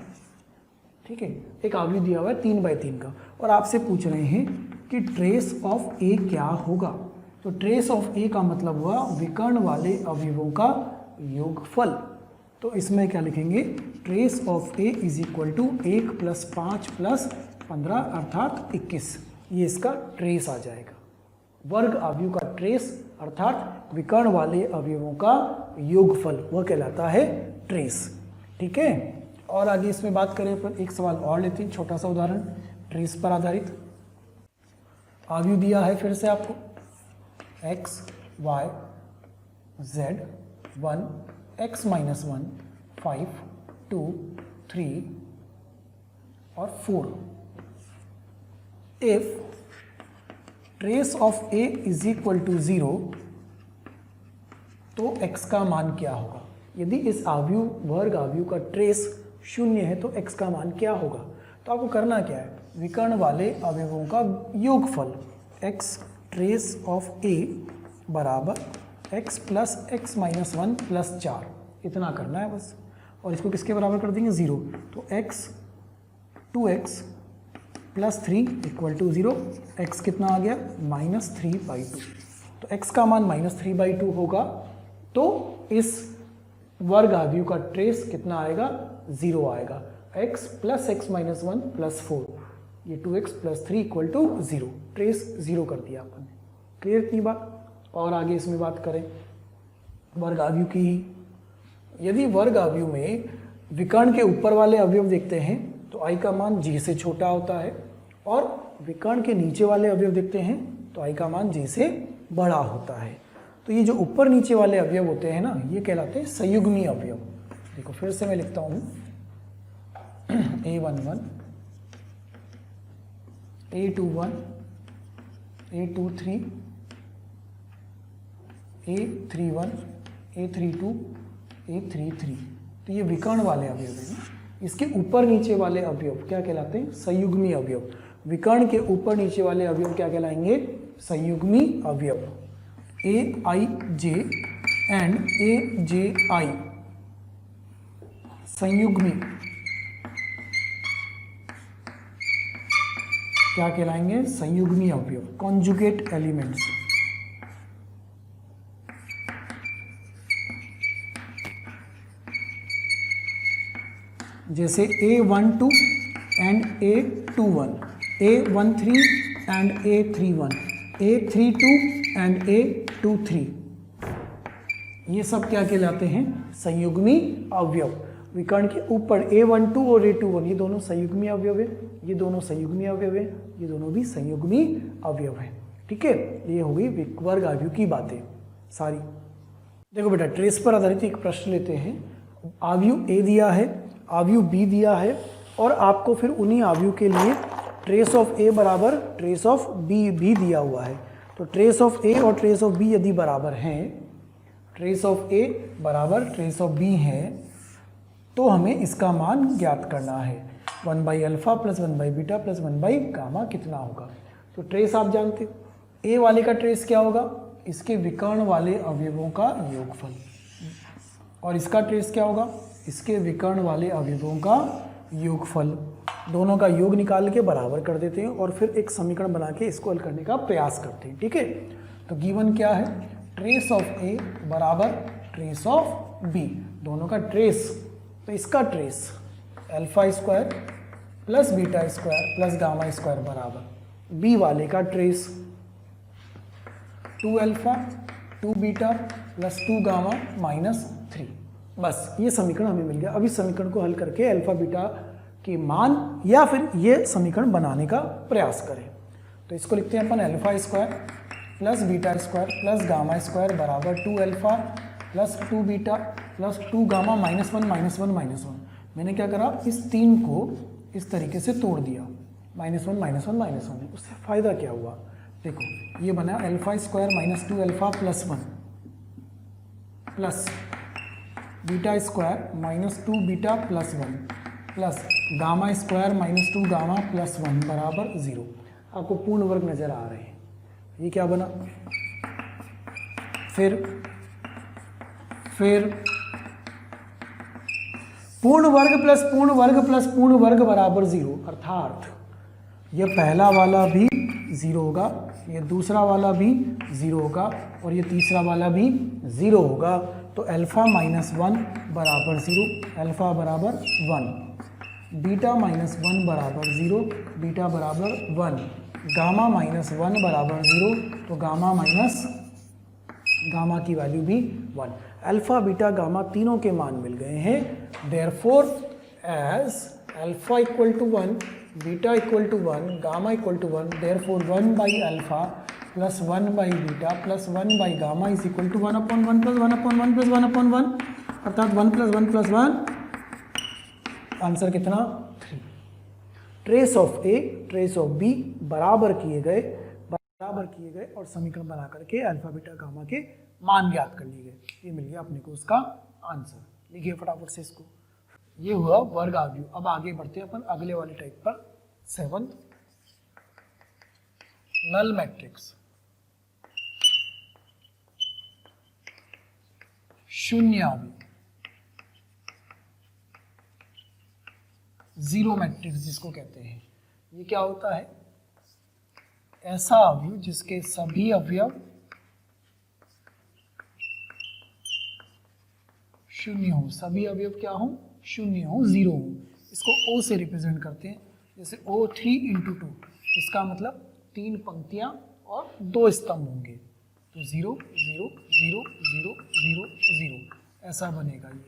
ठीक है। एक अवयव दिया हुआ है 3/3 का और आपसे पूछ रहे हैं कि ट्रेस ऑफ ए क्या होगा। तो ट्रेस ऑफ ए का मतलब हुआ विकर्ण वाले अवयवों का योगफल। तो इसमें क्या लिखेंगे, trace of A is equal to 1 + 5 + 15 अर्थात 21। ये इसका ट्रेस आ जाएगा। वर्ग अवयव का ट्रेस अर्थात विकर्ण वाले अवयवों का योगफल, वह कहलाता है ट्रेस। ठीक है। और आगे इसमें बात करें पर एक सवाल और लेते हैं, छोटा सा उदाहरण ट्रेस पर आधारित। अवयव दिया है फिर से आपको x y z 1 x - 1 5 2 3 और 4। If trace of a is equal to 0 तो x का मान क्या होगा। यदि इस अवयव वर्ग अवयव का ट्रेस 0 है तो x का मान क्या होगा। तो आपको करना क्या है, विकर्ण वाले अवयवों का योगफल x ट्रेस ऑफ a बराबर x + x - 1 + 4, इतना करना है बस। और इसको किसके बराबर कर देंगे, 0। तो x 2x + 3 = 0। x कितना आ गया, -3/2। तो x का मान -3/2 होगा तो इस वर्ग अवयव का ट्रेस कितना आएगा, 0 आएगा। x + x - 1 + 4, ये 2x + 3 = 0, ट्रेस 0 कर दिया अपन ने। क्लियर इतनी बात। और आगे इसमें बात करें वर्ग अवयव की। यदि वर्ग अवयव में विकर्ण के ऊपर वाले अवयव देखते हैं तो i का मान j से छोटा होता है और विकर्ण के नीचे वाले अवयव देखते हैं तो i का मान j से बड़ा होता है। तो ये जो ऊपर नीचे वाले अवयव होते हैं ना, ये कहलाते हैं संयुग्मी अवयव। देखो फिर से मैं लिखता हूँ a11 a21 a23 a31 a32 a33। तो ये विकर्ण वाले अवयव हैं ना। इसके ऊपर नीचे वाले अवयव क्या कहलाते हैं, संयुग्मी अवयव। विकर्ण के ऊपर नीचे वाले अवयव क्या कहलाएंगे, संयुग्मी अवयव। aij एंड aj संयुग्मी क्या कहलाएंगे, संयुग्मी अवयव, कॉन्जुगेट एलिमेंट्स। जैसे a12 and a21, a13 and a31, a32 and a23, ये सब क्या कहलाते हैं, संयुग्मी अवयव। विकर्ण के ऊपर a12 और a21 ये दोनों संयुग्मी अवयव है, ये दोनों संयुग्मी अवयव है, ये दोनों भी संयुग्मी अवयव हैं। ठीक है, ये हो गई वर्ग आव्यूह की बातें सारी। देखो बेटा, ट्रेस पर आधारित एक प्रश्न लेते हैं। आव्यूह ए दिया है, आव्यूह बी दिया है, और आपको फिर उन्हीं आव्यूह के लिए ट्रेस ऑफ ए बराबर ट्रेस ऑफ बी भी दिया हुआ है। तो ट्रेस ऑफ ए और ट्रेस ऑफ बी यदि बराबर हैं, ट्रेस ऑफ ए बराबर ट्रेस ऑफ बी है, तो हमें इसका मान ज्ञात करना है। 1/अल्फा प्लस 1/बीटा प्लस 1/गामा कितना होगा। तो ट्रेस आप जानते हो, ए वाले का ट्रेस क्या होगा, इसके विकर्ण वाले अवयवों का योगफल, और इसका ट्रेस क्या होगा, इसके विकर्ण वाले अवयवों का योगफल। दोनों का योग निकाल के बराबर कर देते हैं और फिर एक समीकरण बना के इसको हल करने का प्रयास करते हैं। ठीक है, तो गिवन क्या है, ट्रेस ऑफ ए बराबर ट्रेस ऑफ बी, दोनों का ट्रेस, तो इसका trace alpha square plus beta square plus gamma square बराबर बी वाले का trace 2 alpha 2 beta plus 2 gamma minus 3। बस ये समीकरण हमें मिल गया। अब इस समीकरण को हल करके अल्फा बीटा के मान या फिर ये समीकरण बनाने का प्रयास करें। तो इसको लिखते हैं अपन alpha square plus beta square plus gamma square बराबर 2 alpha plus 2 beta plus 2 gamma minus 1 minus 1 minus 1। मैंने क्या करा, इस 3 को इस तरीके से तोड़ दिया, माइनस 1 माइनस 1 माइनस 1 है। उससे फ़ायदा क्या हुआ, देखो ये बना alpha square minus 2 alpha plus 1 plus beta square minus 2 beta plus 1 plus gamma square minus 2 gamma plus 1 बराबर 0। आपको पूर्ण वर्ग नज़र आ रहे हैं। ये क्या बना, फिर पूर्ण वर्ग प्लस पूर्ण वर्ग प्लस पूर्ण वर्ग बराबर 0, अर्थात ये पहला वाला भी 0 होगा, ये दूसरा वाला भी 0 होगा और ये तीसरा वाला भी 0 होगा। तो अल्फा माइनस 1 बराबर 0, अल्फा बराबर 1, बीटा माइनस 1 बराबर 0, बीटा बराबर 1, गामा माइनस 1 बराबर 0, तो गामा माइनस गामा की वैल्यू भी 1। अल्फा बीटा गामा तीनों के मान मिल गए हैं। Therefore as alpha equal to 1, beta equal to 1, gamma equal to 1, therefore 1/अल्फा प्लस 1/बीटा प्लस 1/गामा is equal to 1/1 plus 1/1 plus 1/1, अर्थात 1 + 1 + 1, आंसर कितना 3। Trace of A trace of B बराबर किए गए और समीकरण बना करके अल्फा बीटा गामा के मान ज्ञात कर लिए गए। ये मिल गया अपने को उसका आंसर। लिखिए फटाफट से इसको। ये हुआ वर्ग आव्यूह। अब आगे बढ़ते हैं अपन अगले वाले टाइप पर, 7th नल मैट्रिक्स। शून्य आव्यूह, जीरो मैट्रिक्स जिसको कहते हैं। ये क्या होता है, ऐसा आव्यूह जिसके सभी अवयव शून्य हो। सभी अवयव क्या हो, शून्य हो, 0 हो। इसको O से रिप्रेजेंट करते हैं, जैसे O3 × 2, इसका मतलब 3 पंक्तियां और 2 स्तंभ होंगे। तो 0 0 0 0 0 0 ऐसा बनेगा। ये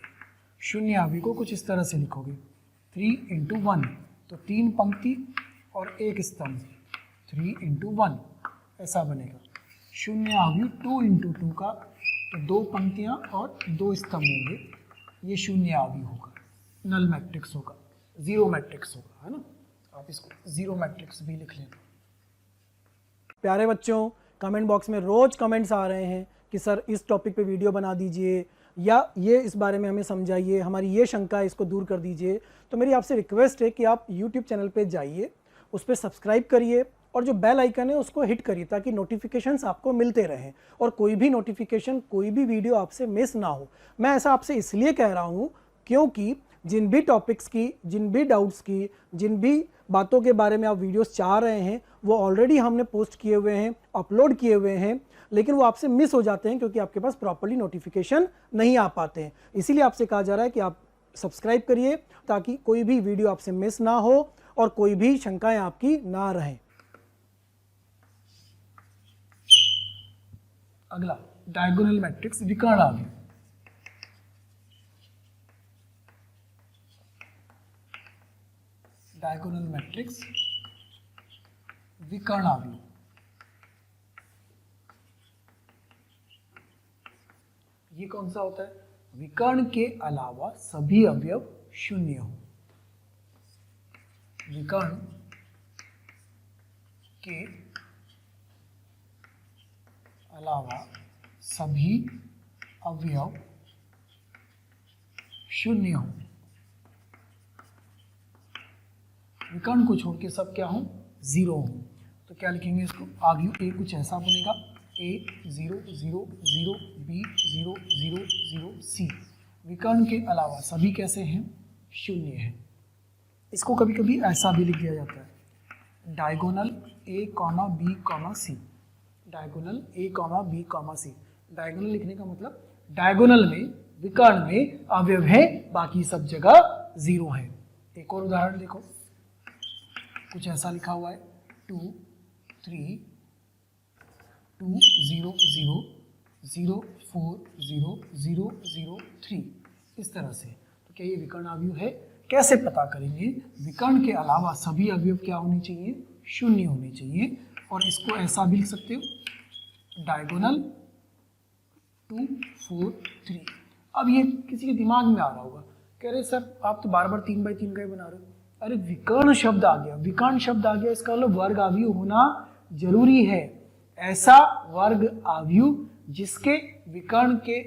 शून्य आव्यूह को कुछ इस तरह से लिखोगे, 3 × 1, तो 3 पंक्ति और 1 स्तंभ, 3 × 1 ऐसा बनेगा। शून्य आव्यूह 2 × 2 का, तो 2 पंक्तियां और 2 स्तंभ होंगे। ये शून्य आव्यूह होगा, नल मैट्रिक्स होगा, जीरो मैट्रिक्स होगा, है ना। आप इसको जीरो मैट्रिक्स भी लिख लेना। प्यारे बच्चों, कमेंट बॉक्स में रोज कमेंट्स आ रहे हैं कि सर इस टॉपिक पे वीडियो बना दीजिए, या ये इस बारे में हमें समझाइए, हमारी ये शंका है इसको दूर कर दीजिए। तो मेरी आपसे रिक्वेस्ट है कि आप यूट्यूब चैनल पे जाइए, उस पर सब्सक्राइब करिए और जो बेल आइकन है उसको हिट करिए, ताकि नोटिफिकेशंस आपको मिलते रहें और कोई भी नोटिफिकेशन, कोई भी वीडियो आपसे मिस ना हो। मैं ऐसा आपसे इसलिए कह रहा हूँ क्योंकि जिन भी टॉपिक्स की, जिन भी डाउट्स की, जिन भी बातों के बारे में आप वीडियोस चाह रहे हैं, वो ऑलरेडी हमने पोस्ट किए हुए हैं, अपलोड किए हुए हैं, लेकिन वो आपसे मिस हो जाते हैं क्योंकि आपके पास प्रॉपर्ली नोटिफिकेशन नहीं आ पाते हैं। इसीलिए आपसे कहा जा रहा है कि आप सब्सक्राइब करिए, ताकि कोई भी वीडियो आपसे मिस ना हो और कोई भी शंकाएं आपकी ना रहें। अगला डायगोनल मैट्रिक्स, विकर्ण आव्यूह। डायगोनल मैट्रिक्स, विकर्ण आव्यूह। ये कौन सा होता है? विकर्ण के अलावा सभी अवयव शून्य हो। विकर्ण के अलावा सभी अवयव शून्य हो। विकर्ण को छोड़ के सब क्या हो? जीरो हो। तो क्या लिखेंगे इसको? आव्यूह ए कुछ ऐसा बनेगा, ए 0 0 0, बी 0 0 0, सी। विकर्ण के अलावा सभी कैसे हैं? शून्य है। इसको कभी कभी ऐसा भी लिख दिया जाता है, diagonal A comma B comma C. Diagonal A comma B comma C. Diagonal लिखने का मतलब डायगोनल में, विकर्ण में अवयव है, बाकी सब जगह जीरो है। एक और उदाहरण देखो, कुछ ऐसा लिखा हुआ है 2 3 2 0 0 0 4 0 0 0 3, इस तरह से। तो क्या ये विकर्ण अवयव है? कैसे पता करेंगे? विकर्ण के अलावा सभी अवयव क्या होने चाहिए? शून्य होने चाहिए। और इसको ऐसा भी लिख सकते हो, डायगोनल 2 4 3। अब ये किसी के दिमाग में आ रहा होगा, कह रहे सर आप तो बार बार 3x3 का ही बना रहे हो। अरे विकर्ण शब्द आ गया, विकर्ण शब्द आ गया, इसका मतलब वर्ग अवयव होना जरूरी है। ऐसा वर्ग अवयव जिसके विकर्ण के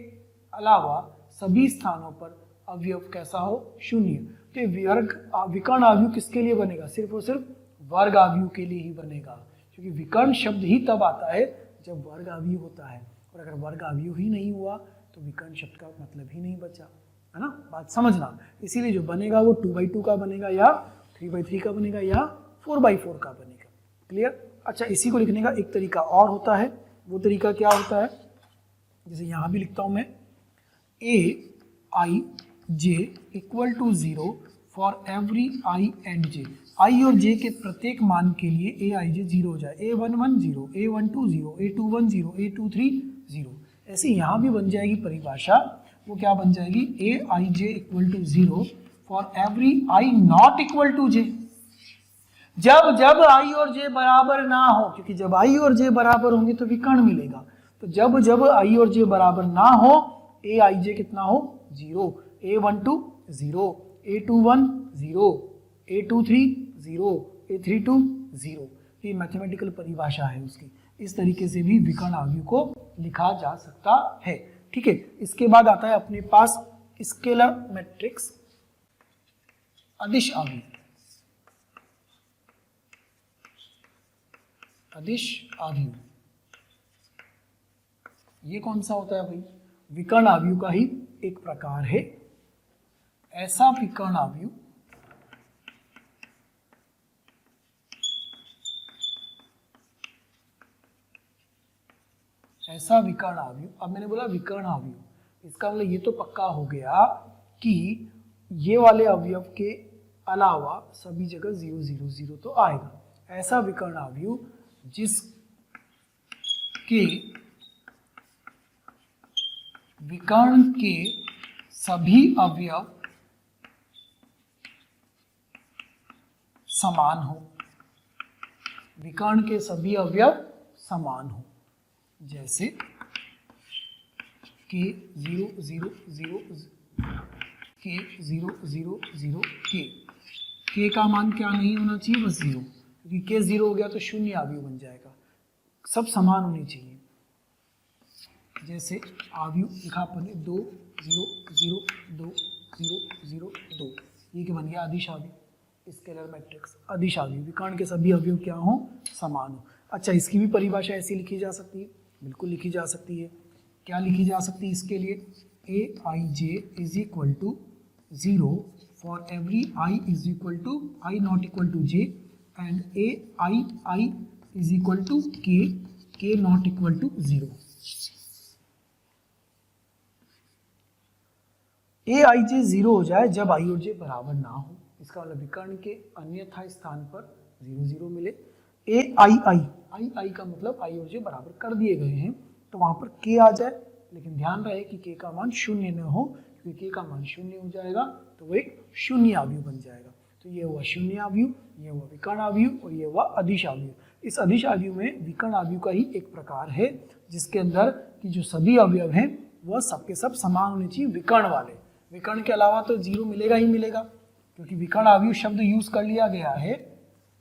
अलावा सभी स्थानों पर अवयव कैसा हो? शून्य। तो विकर्ण अवयव किसके लिए बनेगा? सिर्फ और सिर्फ वर्ग अवयव के लिए ही बनेगा, क्योंकि विकर्ण शब्द ही तब आता है जब वर्ग अवयव होता है। और अगर वर्ग अवयव ही नहीं हुआ तो विकर्ण शब्द का मतलब ही नहीं बचा, है ना? बात समझना। इसीलिए जो बनेगा वो 2x2 का बनेगा, या 3x3 का बनेगा, या 4x4 का बनेगा। क्लियर? अच्छा, इसी को लिखने का एक तरीका और होता है। वो तरीका क्या होता है? जैसे यहाँ भी लिखता हूँ मैं, ai j equal to 0 for every i and j। i और j के प्रत्येक मान के लिए ai j 0 हो जाए। a11 0, a12 0, a21 0, a23 0। ऐसे यहाँ भी बन जाएगी परिभाषा। वो क्या बन जाएगी? ai j equal to 0 for every i not equal to j। जब जब i और j बराबर ना हो, क्योंकि जब i और j बराबर होंगे तो विकर्ण मिलेगा। तो जब जब i और j बराबर ना हो, ai j कितना हो? 0, a12 0, a21 0, a23 0, a32 0। ये मैथमेटिकल परिभाषा है उसकी। इस तरीके से भी विकर्ण अवयव को लिखा जा सकता है। ठीक है, इसके बाद आता है अपने पास स्केलर मैट्रिक्स, अदिश अवयव। अदिश अवयव ये कौन सा होता है भाई? विकर्ण अवयव का ही एक प्रकार है। ऐसा विकर्ण अवयव अब मैंने बोला विकर्ण अवयव, इसका मतलब ये तो पक्का हो गया कि ये वाले अवयव के अलावा सभी जगह 0 0 0 तो आएगा। ऐसा विकर्ण अवयव जिसके विकर्ण के सभी अवयव समान हो। विकर्ण के सभी अवयव समान हो, जैसे k 0 0 0 k 0 0 0 k का मान क्या नहीं होना चाहिए? बस 0, क्योंकि k 0 हो गया तो शून्य अवयव बन जाएगा। सब समान होने चाहिए। जैसे अवयव लिखा अपन ने 2 0 0 2 0 0 2, ये क्या बन गया? अदिश अवयव। स्केलर मैट्रिक्स अदिश अवयव, विकर्ण के सभी अवयव क्या हो? समान हो। अच्छा, इसकी भी परिभाषा ऐसी लिखी जा सकती है? बिल्कुल लिखी जा सकती है। क्या लिखी जा सकती है इसके लिए? ai j is equal to 0 for every i is equal to i not equal to j and ai is equal to k not equal to 0। ai j 0 हो जाए जब i और j बराबर ना हो। इसका मतलब विकर्ण के अन्यथा स्थान पर 0 0 मिले। ai का मतलब i और j बराबर कर दिए गए हैं, तो वहां पर k आ जाए, लेकिन ध्यान रहे कि k का मान शून्य न हो, क्योंकि k का मान शून्य हो जाएगा तो वो एक शून्य अवयव बन जाएगा। तो ये हुआ शून्य अवयव, ये हुआ विकर्ण अवयव, और ये हुआ अदिश अवयव। इस अदिश अवयव में विकर्ण अवयव का ही एक प्रकार है जिसके अंदर कि जो सभी अवयव हैं वह सबके सब समान होने चाहिए विकर्ण वाले। विकर्ण के अलावा तो 0 मिलेगा ही मिलेगा, क्योंकि विकर्ण अवयव शब्द यूज कर लिया गया है,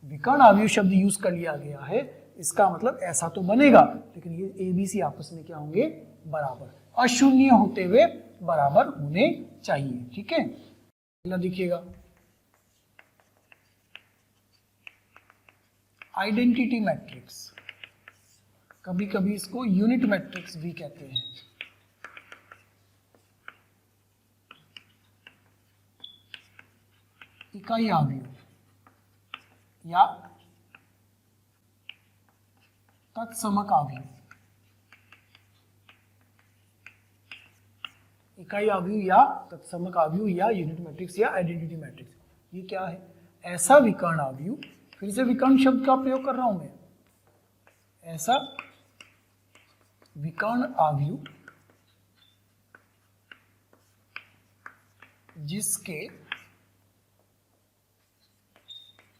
विकर्ण अवयव शब्द यूज कर लिया गया है, इसका मतलब ऐसा तो बनेगा, लेकिन ये ए बी सी आपस में क्या होंगे, बराबर, अशून्य होते हुए बराबर होने चाहिए। ठीक है, अगला देखिएगा, आइडेंटिटी मैट्रिक्स, कभी कभी इसको यूनिट मैट्रिक्स भी कहते हैं। इकाई अवयव या तत्समक अवयव, इकाई अवयव या तत्समक अवयव या यूनिट मैट्रिक्स या आइडेंटिटी मैट्रिक्स, ये क्या है, ऐसा विकर्ण अवयव, फिर से विकर्ण शब्द का प्रयोग कर रहा हूं मैं, ऐसा विकर्ण अवयव जिसके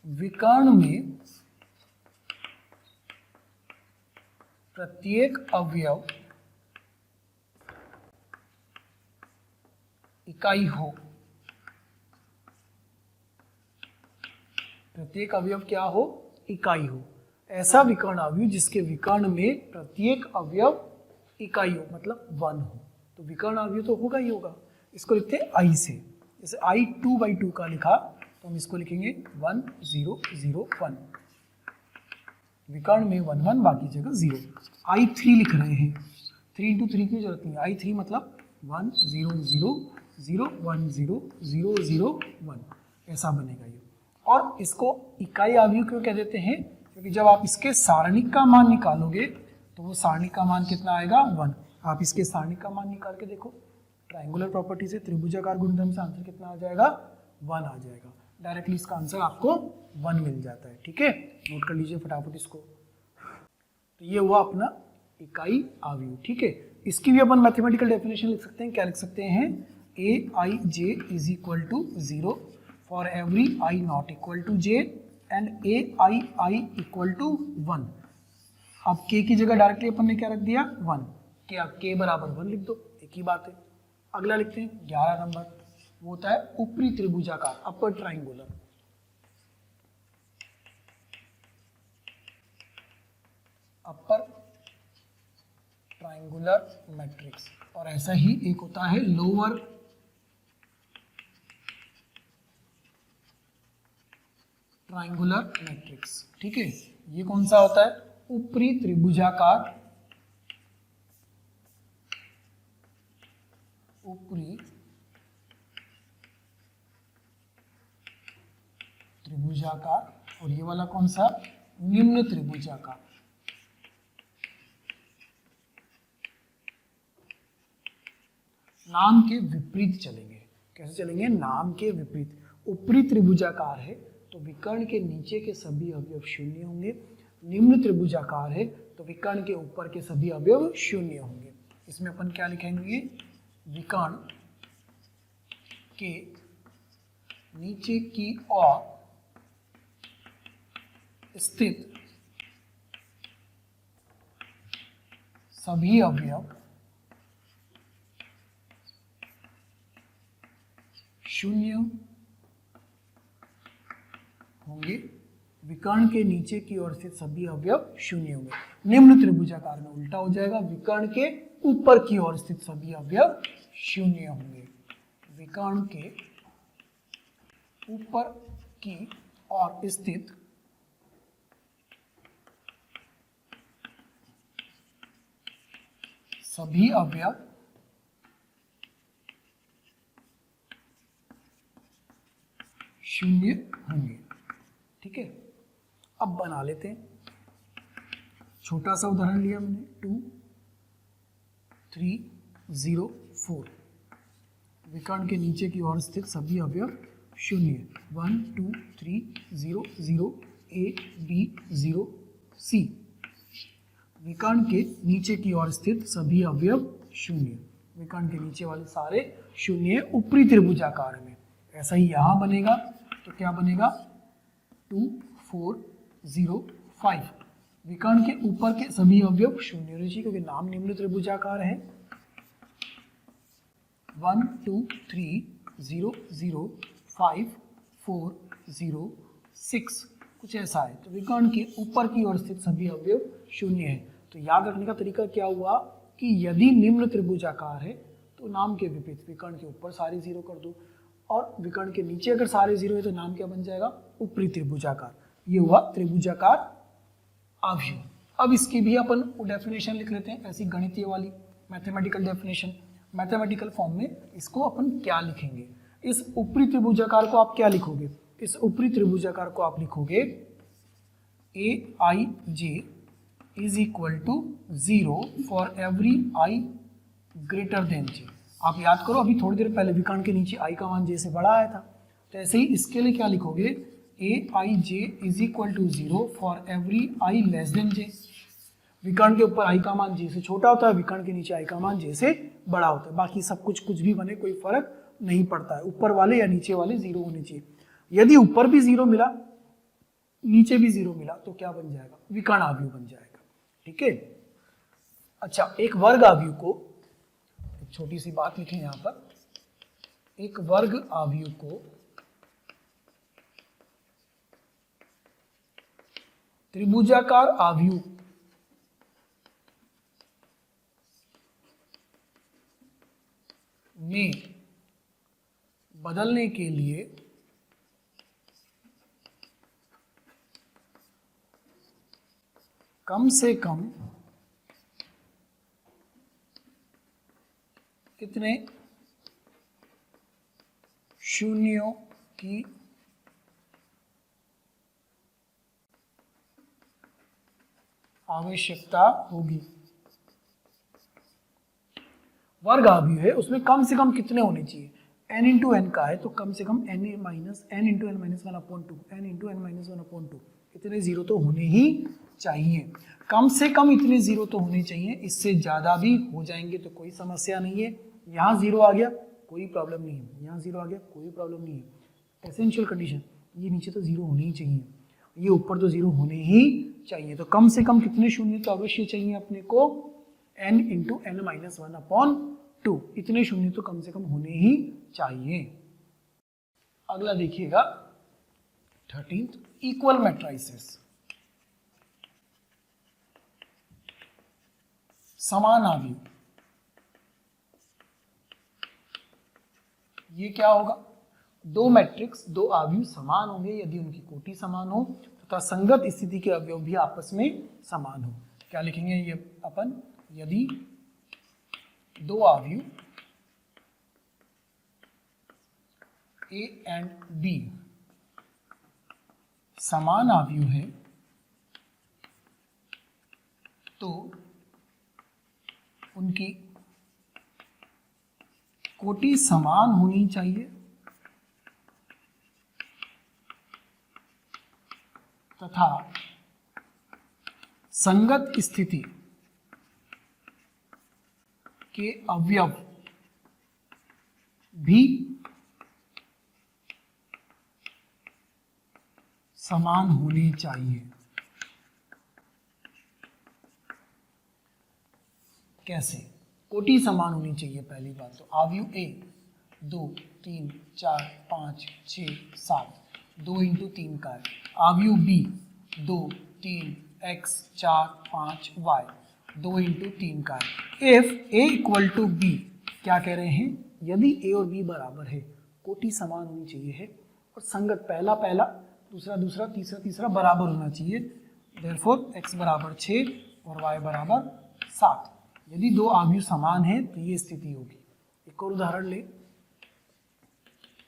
विकर्ण में प्रत्येक अवयव इकाई हो, प्रत्येक अवयव क्या हो, इकाई हो, ऐसा विकर्ण अवयव जिसके विकर्ण में प्रत्येक अवयव इकाई हो, मतलब 1 हो, तो विकर्ण अवयव तो होगा ही होगा। इसको लिखते हैं आई से, जैसे आई 2/2 का लिखा तो हम इसको लिखेंगे 1 0 0 1, विकर्ण में 1 1, बाकी जगह 0। आई 3 लिख रहे हैं, 3 × 3 की जरूरत नहीं, आई 3 मतलब 1 0 0 0 1 0 0 0 1, ऐसा बनेगा ये। और इसको इकाई अवयव क्यों कह देते हैं, क्योंकि जब आप इसके सारणिक का मान निकालोगे तो वो सारणिक का मान कितना आएगा, 1। आप इसके सारणिक का मान निकाल के देखो, ट्रायंगुलर प्रॉपर्टी से, त्रिभुजाकार गुणधर्म से आंसर कितना आ जाएगा, 1 आ जाएगा। डायरेक्टली इसका आंसर आपको 1 मिल जाता है। ठीक है, नोट कर लीजिए फटाफट इसको। तो ये हुआ अपना इकाई अवयव। ठीक है, इसकी भी अपन मैथमेटिकल डेफिनेशन लिख सकते हैं, क्या लिख सकते हैं, Aij is equal to 0 for every i not equal to j and Aii equal to 1। अब k की जगह डायरेक्टली अपन ने क्या रख दिया, 1, k बराबर 1 लिख दो, एक ही बात है। अगला लिखते हैं 11 नंबर, वो होता है ऊपरी त्रिभुजाकार, upper triangular. Upper triangular matrix, और ऐसा ही एक होता है लोअर ट्राइंगुलर मैट्रिक्स। ठीक है, ये कौन सा होता है, ऊपरी त्रिभुजाकार, ऊपरी त्रिभुजाकार, और ये वाला कौन सा, निम्न त्रिभुजाकार। नाम के विपरीत चलेंगे, कैसे चलेंगे, नाम के विपरीत। ऊपरी त्रिभुजाकार है तो विकर्ण के नीचे के सभी अवयव 0 होंगे, निम्न त्रिभुजाकार है तो विकर्ण के ऊपर के सभी अवयव 0 होंगे। इसमें अपन क्या लिखेंगे, विकर्ण के नीचे की ओर स्थित सभी अवयव 0 होंगे, विकर्ण के नीचे की ओर स्थित सभी अवयव 0 होंगे। निम्न त्रिभुजाकार में उल्टा हो जाएगा, विकर्ण के ऊपर की ओर स्थित सभी अवयव 0 होंगे, विकर्ण के ऊपर की ओर स्थित सभी अवयव 0 होंगे। ठीक है, अब बना लेते हैं, छोटा सा उदाहरण लिया मैंने, 2 3 0 4, विकर्ण के नीचे की ओर स्थित सभी अवयव 0, 1 2 3 0 0 A B 0 C, विकर्ण के नीचे की ओर स्थित सभी अवयव 0, विकर्ण के नीचे वाले सारे 0 ऊपरी त्रिभुजाकार में। ऐसा ही यहाँ बनेगा, तो क्या बनेगा, 2 4 0 5, विकर्ण के ऊपर के सभी अवयव 0 होने चाहिए, क्योंकि नाम निम्न त्रिभुजाकार है। 1 2 3 0 0 5 4 0 6 कुछ ऐसा है। तो विकर्ण के ऊपर की ओर स्थित सभी अवयव शून्य है। तो याद रखने का तरीका क्या हुआ कि यदि निम्न त्रिभुजाकार है तो नाम के विपरीत विकर्ण के ऊपर सारे जीरो कर दो, और विकर्ण के नीचे अगर सारे जीरो है तो नाम क्या बन जाएगा, ऊपरी त्रिभुजाकार। ये हुआ त्रिभुजाकार अवयव। अब इसकी भी अपन डेफिनेशन लिख लेते हैं, ऐसी गणितीय वाली मैथमेटिकल डेफिनेशन। मैथमेटिकल फॉर्म में इसको अपन क्या लिखेंगे, इस ऊपरी त्रिभुजाकार को आप क्या लिखोगे, इस ऊपरी त्रिभुजाकार को आप लिखोगे aij is equal to 0 for every i greater than j। आप याद करो अभी थोड़ी देर पहले विकर्ण के नीचे i का मान j से बड़ा आया था, तो ऐसे ही इसके लिए क्या लिखोगे, aij is equal to 0 for every i less than j। विकर्ण के ऊपर i का मान j से छोटा होता है, विकर्ण के नीचे i का मान j से बड़ा होता है। बाकी सब कुछ भी बने कोई फर्क नहीं पड़ता है, ऊपर वाले या नीचे वाले जीरो होने चाहिए। यदि ऊपर भी जीरो मिला नीचे भी जीरो मिला तो क्या बन जाएगा, विकर्ण अवयव बन जाएगा। ठीक है। अच्छा, एक वर्ग अवयव को, एक छोटी सी बात लिखें यहां पर, एक वर्ग अवयव को त्रिभुजाकार अवयव में बदलने के लिए कम से कम कितने शून्यों की आवश्यकता होगी। वर्ग अवयव है, उसमें कम से कम कितने होने चाहिए, n इंटू एन का है तो कम से कम n into n minus 1/2, n into n minus 1/2, इतने जीरो तो होने ही चाहिए। कम से कम इतने जीरो तो होने चाहिए, इससे ज़्यादा भी हो जाएंगे तो कोई समस्या नहीं है। यहाँ जीरो आ गया कोई प्रॉब्लम नहीं है, यहाँ जीरो आ गया कोई प्रॉब्लम नहीं है। एसेंशियल कंडीशन, ये नीचे तो जीरो होने ही चाहिए, ये ऊपर तो जीरो होने ही चाहिए। तो कम से कम कितने शून्य तो अवश्य चाहिए अपने को, n इंटू एन माइनस 1/2, इतने शून्य तो कम से कम होने ही चाहिए। अगला देखिएगा 13th, इक्वल मैट्रिसेस, समान अवयव। ये क्या होगा, दो मैट्रिक्स दो अवयव समान होंगे यदि उनकी कोटि समान हो तथा संगत स्थिति के अवयव भी आपस में समान हो। क्या लिखेंगे ये अपन, यदि दो अवयव A एंड B समान अवयव है तो उनकी कोटि समान होनी चाहिए तथा संगत स्थिति के अवयव भी समान होने चाहिए। कैसे, कोटि समान होनी चाहिए। पहली बात तो अवयव A 2 3 4 5 6 7, 2 इंटू 3 का है। अवयव B 2 3 x 4 5 y, 2 इंटू 3 का है। If A equal to B, क्या कह रहे हैं, यदि A और B बराबर है, कोटि समान होनी चाहिए है और संगत, पहला पहला दूसरा दूसरा तीसरा तीसरा बराबर होना चाहिए। देयरफॉर x बराबर 6 और y बराबर 7। यदि दो अवयव समान हैं तो ये स्थिति होगी। एक और उदाहरण ले,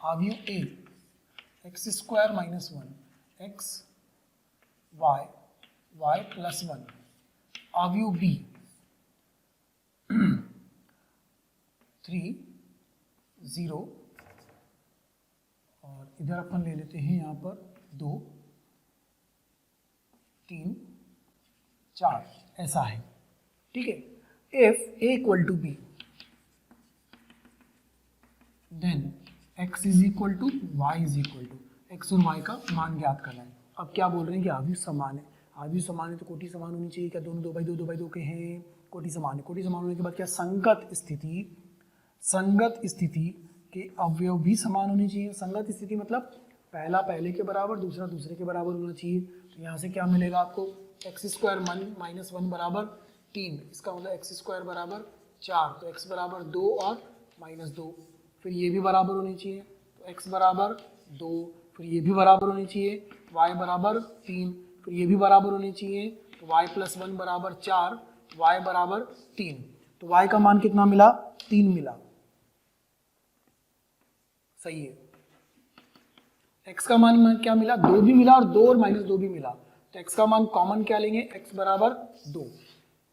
अवयव A x square minus 1 x y y plus 1, अवयव B 3 0 और इधर अपन ले लेते हैं यहाँ पर 2 3 4, ऐसा है। ठीक है। If A equal to B, then x is equal to y is equal to, x और y का मान ज्ञात करना है। अब क्या बोल रहे हैं कि अवयव समान है, अवयव समान है तो कोटि समान होनी चाहिए। क्या दोनों 2 बाई 2 के हैं, कोटि समान है। कोटि समान होने के बाद क्या, संगत स्थिति, संगत स्थिति के अवयव भी समान होने चाहिए। संगत स्थिति मतलब पहला पहले के बराबर, दूसरा दूसरे के बराबर होना चाहिए। तो यहाँ से क्या मिलेगा आपको, एक्स स्क्वायर माइनस वन बराबर 3, इसका मतलब एक्स स्क्वायर बराबर 4, तो एक्स बराबर 2 और माइनस 2, फिर ये भी बराबर होनी चाहिए, तो एक्स बराबर 2, फिर ये भी बराबर होनी चाहिए, वाई बराबर 3, फिर ये भी बराबर होनी चाहिए, तो वाई प्लस 1 बराबर 4, वाई बराबर 3, तो वाई का मान कितना मिला, 3 मिला, सही है। x का मान क्या मिला, 2 भी मिला और 2 और माइनस 2 भी मिला, तो x का मान कॉमन क्या लेंगे, x बराबर 2,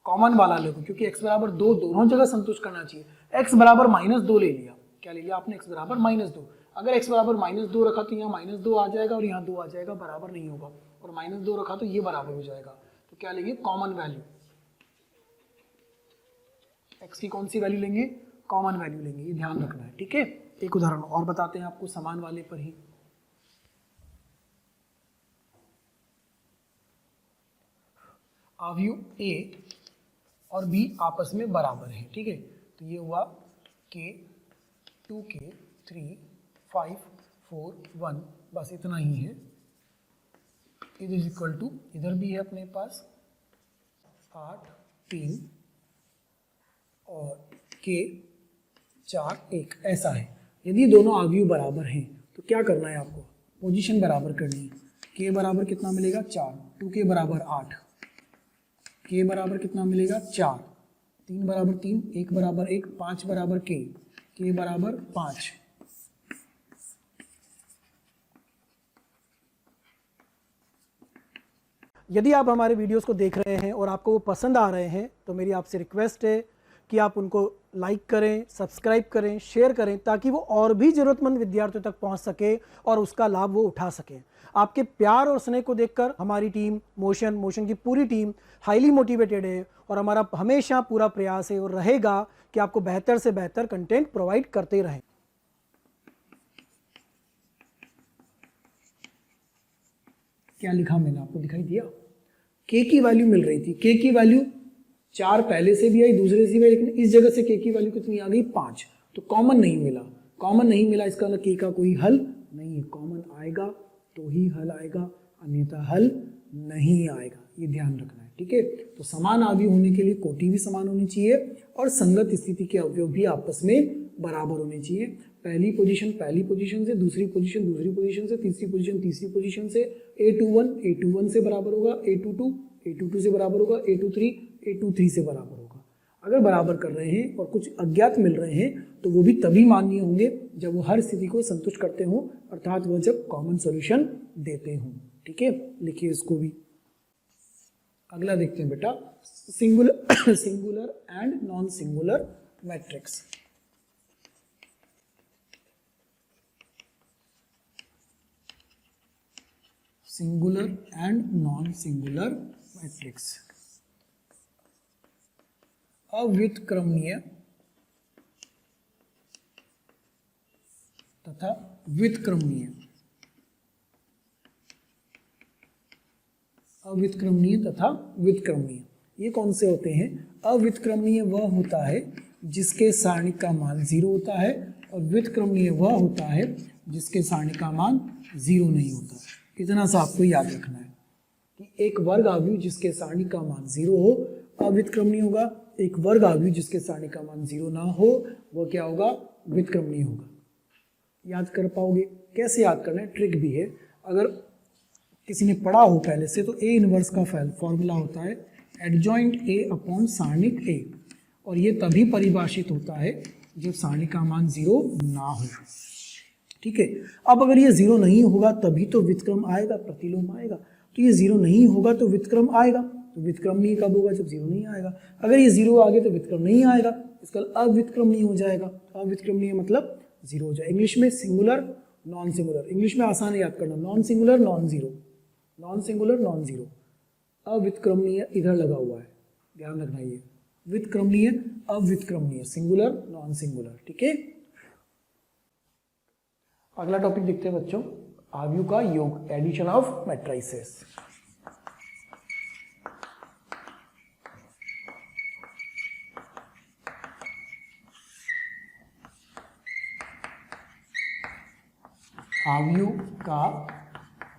कॉमन वाला लेंगे क्योंकि x बराबर 2 दोनों जगह संतुष्ट करना चाहिए। x बराबर माइनस 2 ले लिया, क्या ले लिया आपने, x बराबर माइनस 2, अगर x बराबर माइनस 2 रखा तो यहाँ माइनस 2 आ जाएगा और यहाँ 2 आ जाएगा, बराबर नहीं होगा, और माइनस 2 रखा तो ये बराबर हो जाएगा, तो क्या लेंगे, कॉमन वैल्यू, x की कौन सी वैल्यू लेंगे, कॉमन वैल्यू लेंगे, ये ध्यान रखना है, ठीक है। एक उदाहरण और बताते हैं आपको समान वाले पर ही। अवयव a और b आपस में बराबर है, ठीक है, तो ये हुआ k 2k 3 5 4 1, बस इतना ही है। इज इक्वल टू, इधर भी है अपने पास 8 3 और k 4 1, ऐसा है। यदि दोनों अवयव बराबर हैं तो क्या करना है आपको, पोजीशन बराबर करनी है। k बराबर कितना मिलेगा 4, 2k बराबर 8, k बराबर कितना मिलेगा 4, 3 बराबर 3, 1 बराबर 1, 5 बराबर k बराबर 5। यदि आप हमारे वीडियोस को देख रहे हैं और आपको वो पसंद आ रहे हैं तो मेरी आपसे रिक्वेस्ट है कि आप उनको लाइक करें, सब्सक्राइब करें, शेयर करें, ताकि वो और भी ज़रूरतमंद विद्यार्थियों तक पहुंच सके और उसका लाभ वो उठा सकें। आपके प्यार और स्नेह को देखकर हमारी टीम मोशन की पूरी टीम हाईली मोटिवेटेड है और हमारा हमेशा पूरा प्रयास है और रहेगा कि आपको बेहतर से बेहतर कंटेंट प्रोवाइड करते रहें। क्या लिखा मैंने, आपको दिखाई दिया, k की वैल्यू मिल रही थी, k की वैल्यू 4 पहले से भी आई, दूसरे से भी आई, लेकिन इस जगह से k की वैल्यू कितनी आ गई 5, तो कॉमन नहीं मिला, कॉमन नहीं मिला, इसका मतलब k का कोई हल नहीं है, कॉमन आएगा तो ही हल आएगा, अन्यथा हल नहीं आएगा, ये ध्यान रखना है, ठीक है। तो समान अवयव होने के लिए कोटि भी समान होनी चाहिए और संगत स्थिति के अवयव भी आपस में बराबर होने चाहिए। पहली पोजीशन से, दूसरी पोजीशन से, तीसरी पोजीशन से, A21 से बराबर होगा, A22 से बराबर होगा, A23 से बराबर होगा। अगर बराबर कर रहे हैं और कुछ अज्ञात मिल रहे हैं तो वो भी तभी मान्य होंगे जब वो हर स्थिति को संतुष्ट करते हों, अर्थात वह जब कॉमन सॉल्यूशन देते हों, ठीक है। लिखिए इसको भी। अगला देखते हैं बेटा, singular and non singular matrix. Singular and non singular matrix. अव्युत्क्रमणीय तथा व्युत्क्रमणीय। अव्युत्क्रमणीय तथा व्युत्क्रमणीय ये कौन से होते हैं? अव्युत्क्रमणीय वह होता है जिसके सारणिक का मान 0 होता है और व्युत्क्रमणीय वह होता है जिसके सारणिक का मान 0 नहीं होता। इतना सा आपको याद रखना है कि एक वर्ग अवयव जिसके सारणिक का मान 0 हो अव्युत्क्रमणीय होगा, एक वर्ग अवयव जिसके सारणिक का मान 0 ना हो वह क्या होगा? व्युत्क्रमणीय होगा। याद कर पाओगे? कैसे याद करना है, ट्रिक भी है। अगर किसी ने पढ़ा हो पहले से तो ए इनवर्स का फॉर्मूला होता है एडजॉइंट ए अपॉन सारणिक ए, और ये तभी परिभाषित होता है जब सारणिक का मान 0 ना हो। ठीक है, अब अगर ये 0 नहीं होगा तभी तो व्युत्क्रम आएगा, प्रतिलोम आएगा। तो ये 0 नहीं होगा तो व्युत्क्रम आएगा, तो व्युत्क्रमणीय कब होगा? जब 0 नहीं आएगा। अगर ये 0 आ गया तो व्युत्क्रम नहीं आएगा, इसका अव्युत्क्रमणीय हो जाएगा। अव्युत्क्रमणीय मतलब 0 हो जाएगा। इंग्लिश में सिंगुलर नॉन सिंगुलर, इंग्लिश में आसान है याद करना, non singular non zero, non singular non zero. अव्युत्क्रमणीय इधर लगा हुआ है, ध्यान रखना। ये व्युत्क्रमणीय अव्युत्क्रमणीय, सिंगुलर नॉन सिंगुलर। ठीक है, अगला टॉपिक देखते हैं बच्चों, अवयव का योग, एडिशन ऑफ मैट्रिसेस। आव्यूह का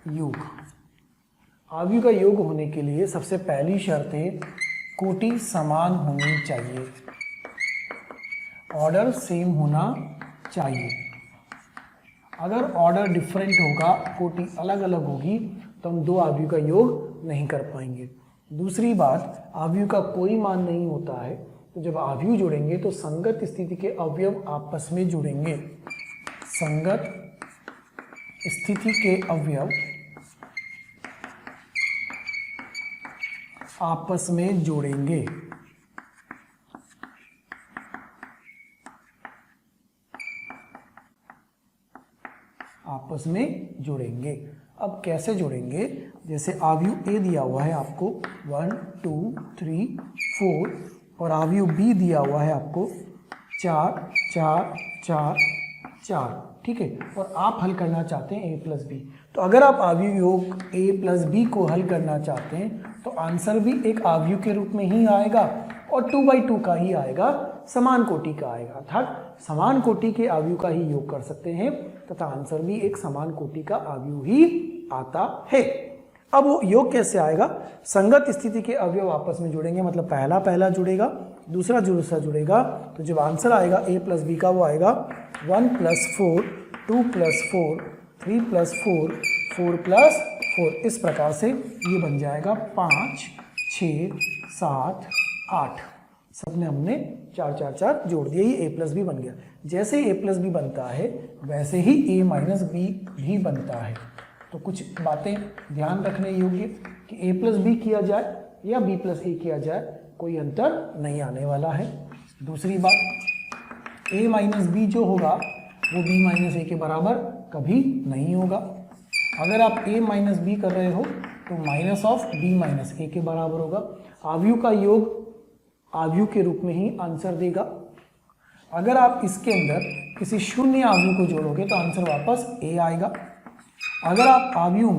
योग। आव्यूह का योग होने के लिए सबसे पहली शर्त है कोटि समान होनी चाहिए, ऑर्डर सेम होना चाहिए। अगर ऑर्डर डिफरेंट होगा, कोटि अलग अलग होगी, तो हम दो आव्यूह का योग नहीं कर पाएंगे। दूसरी बात, आव्यूह का कोई मान नहीं होता है, तो जब आव्यूह जुड़ेंगे तो संगत स्थिति के अवयव आपस में जुड़ेंगे। संगत स्थिति के अवयव आपस में जुड़ेंगे। आपस में जुड़ेंगे। अब कैसे जुड़ेंगे? जैसे आव्यूह ए दिया हुआ है आपको 1 2 3 4 और आव्यूह बी दिया हुआ है आपको 4 4 4 4, ठीक है। और आप हल करना चाहते हैं a प्लस बी, तो अगर आप आव्यूह योग a प्लस बी को हल करना चाहते हैं तो आंसर भी एक आव्यूह के रूप में ही आएगा और 2/2 का ही आएगा, समान कोटि का आएगा। अर्थात समान कोटि के आव्यूह का ही योग कर सकते हैं तथा आंसर भी एक समान कोटि का आव्यूह ही आता है। अब वो योग कैसे आएगा? संगत स्थिति के अवयव आपस में जुड़ेंगे, मतलब पहला पहला जुड़ेगा, दूसरा दूसरा जुड़ेगा, तो जब आंसर आएगा a प्लस बी का वो आएगा 1 + 4 2 + 4 3 + 4 4 + 4। इस प्रकार से ये बन जाएगा 5 6 7 8। सब में हमने 4 4 4 जोड़ दिया, ये a प्लस बी बन गया। जैसे a प्लस बी बनता है वैसे ही a माइनस बी भी बनता है। तो कुछ बातें ध्यान रखने योग्य कि a प्लस बी किया जाए या b प्लस a किया जाए, कोई अंतर नहीं आने वाला है। दूसरी बात, a माइनस बी जो होगा वो b माइनस a के बराबर कभी नहीं होगा। अगर आप a माइनस बी कर रहे हो तो minus of b minus a के बराबर होगा। आव्यूह का योग आव्यूह के रूप में ही आंसर देगा। अगर आप इसके अंदर किसी शून्य आव्यूह को जोड़ोगे तो आंसर वापस a आएगा। अगर आप आव्यूह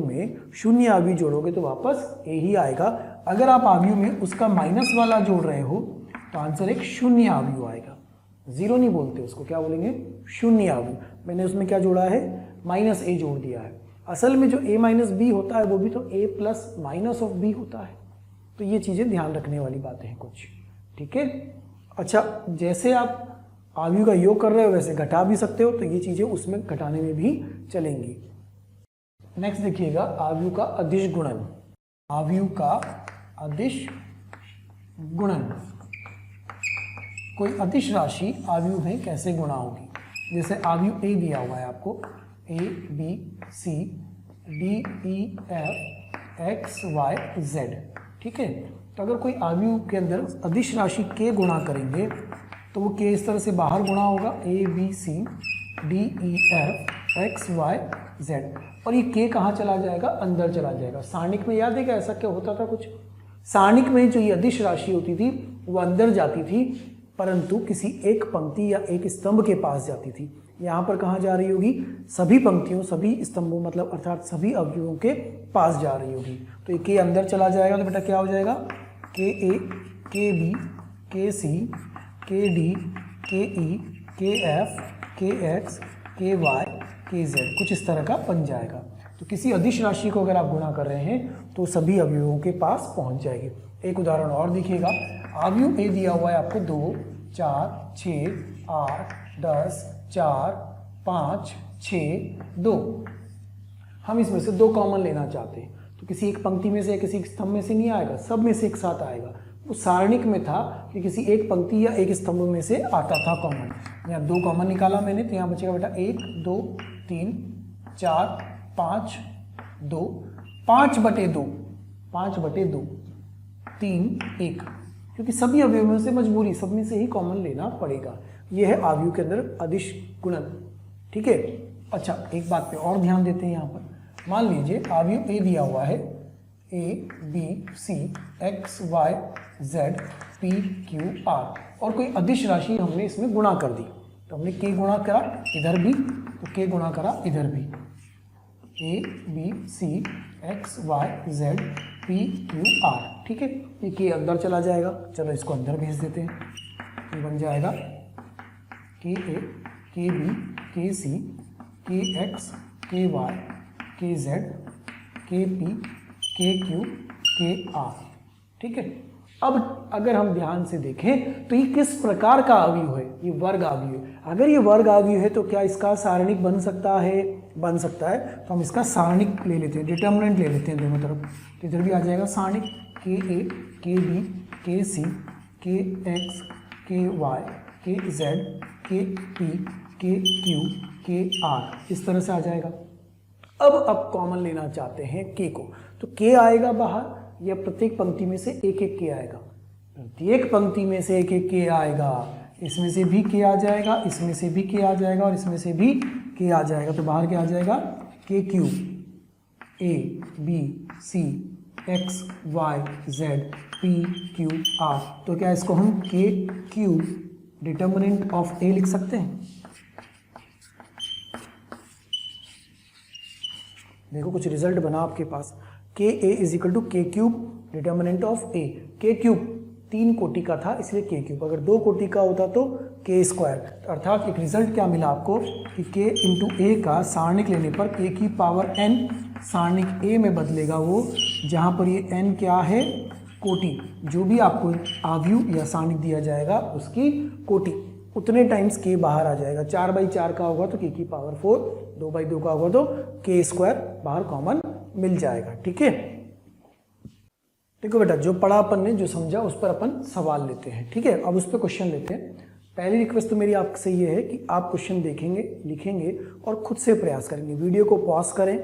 में शून्य आव्यूह जोड़ोगे तो वापस a ही आएगा। अगर आप आव्यूह में उसका माइनस वाला जोड़ रहे हो तो आंसर एक शून्य आव्यूह आएगा। जीरो नहीं बोलते उसको, क्या बोलेंगे? शून्य आव्यूह। मैंने उसमें क्या जोड़ा है? माइनस a जोड़ दिया है। असल में जो a माइनस बी होता है वो भी तो a plus minus of b होता है। तो ये चीज़ें ध्यान रखने वाली बातें हैं कुछ, ठीक है। अच्छा, जैसे आप आव्यूह का योग कर रहे हो वैसे घटा भी सकते हो, तो ये चीज़ें उसमें घटाने में भी चलेंगी। नेक्स्ट देखिएगा, आव्यूह का अदिश गुणन। आव्यूह का अदिश गुणन, कोई अदिश राशि आव्यूह में कैसे गुणा होगी? जैसे आव्यूह a दिया हुआ है आपको a b c d e f x y z, ठीक है। तो अगर कोई आव्यूह के अंदर अदिश राशि k गुणा करेंगे तो वो k इस तरह से बाहर गुणा होगा a b c d e f x y z, और ये k कहाँ चला जाएगा? अंदर चला जाएगा। सारणिक में याद है क्या ऐसा क्या होता था? कुछ सारणिक में जो ये अदिश राशि होती थी वो अंदर जाती थी, परंतु किसी एक पंक्ति या एक स्तंभ के पास जाती थी। यहाँ पर कहाँ जा रही होगी? सभी पंक्तियों, सभी स्तंभों, मतलब अर्थात सभी अवयवों के पास जा रही होगी। तो ये k अंदर चला जाएगा तो बेटा क्या हो जाएगा? k a k b k c k d k e k f k x k y k z, कुछ इस तरह का बन जाएगा। तो किसी अदिश राशि को अगर आप गुणा कर रहे हैं तो सभी अवयवों के पास पहुंच जाएगी। एक उदाहरण और दिखेगा। आव्यूह a दिया हुआ है आपको 2 4 6 8 10 4 5 6 2। हम इसमें से 2 कॉमन लेना चाहते हैं, तो किसी एक पंक्ति में से या किसी स्तंभ में से नहीं आएगा, सब में से एक साथ आएगा। वो सारणिक में था कि किसी एक पंक्ति या एक स्तंभ में से आता था कॉमन। यहाँ 2 कॉमन निकाला मैंने, तो यहाँ बचेगा बेटा 1 2 3 4 5 2 5/2 5/2 3 1, क्योंकि सभी अवयवों में से मजबूरी सब में से ही कॉमन लेना पड़ेगा। यह है आव्यूह के अंदर अदिश गुणन, ठीक है। अच्छा, एक बात पे और ध्यान देते हैं। यहाँ पर मान लीजिए आव्यूह a दिया हुआ है a b c x y z p q r, और कोई अदिश राशि हमने इसमें गुणा कर दी। तो हमने k गुणा करा इधर भी, तो k गुणा करा इधर भी, a b c x y z p q r, ठीक है। ये k अंदर चला जाएगा, चलो इसको अंदर भेज देते हैं। ये बन जाएगा k a k b k के सी, के एक्स, के वाई, के जेड, के पी, के क्यू, के आर। ठीक है, अब अगर हम ध्यान से देखें तो ये किस प्रकार का अवयव है, ये वर्ग अवयव है। अगर ये वर्ग अवयव है तो क्या इसका सारणिक बन सकता है, बन सकता है। तो हम इसका सारणिक ले लेते हैं, डिटर्मिनेंट ले लेते हैं दोनों तरफ। तो इधर भी आ जाएगा सारणिक के ए, के बी, के सी, के एक्स, के वाई, के जेड, के पी, के क्यू, के आर, इस तरह से आ जाएगा। अब कॉमन लेना चाहते हैं के को, तो के आएगा बाहर या प्रत्येक पंक्ति में से एक एक के आएगा। प्रत्येक पंक्ति में से एक एक के आएगा, इसमें से भी के आ जाएगा, इसमें से भी के आ जाएगा और इसमें से भी के आ जाएगा। तो बाहर क्या आ जाएगा, K Q, A B C X Y Z P Q R. तो क्या इसको हम के क्यू डिटर्मिनेंट ऑफ ए लिख सकते हैं। देखो कुछ रिजल्ट बना आपके पास, के ए इज इक्वल टू के क्यूब डिटर्मिनेंट ऑफ ए। के क्यूब 3 कोटि का था इसलिए के क्यूब, अगर 2 कोटि का होता तो के स्क्वायर। अर्थात एक रिजल्ट क्या मिला आपको कि के इंटू ए का सारणिक लेने पर के की पावर n सारणिक ए में बदलेगा वो, जहाँ पर ये n क्या है, कोटि, जो भी आपको आव्यूह या सारणिक दिया जाएगा उसकी कोटि, उतने टाइम्स के बाहर आ जाएगा। 4/4 का होगा तो के की पावर 4, 2/2 का होगा तो के स्क्वायर बाहर कॉमन मिल जाएगा। ठीक है, देखो बेटा जो पढ़ा अपन ने, जो समझा उस पर अपन सवाल लेते हैं। ठीक है, अब उस पर क्वेश्चन लेते हैं। पहली रिक्वेस्ट तो मेरी आपसे ये है कि आप क्वेश्चन देखेंगे, लिखेंगे और खुद से प्रयास करेंगे। वीडियो को पॉज करें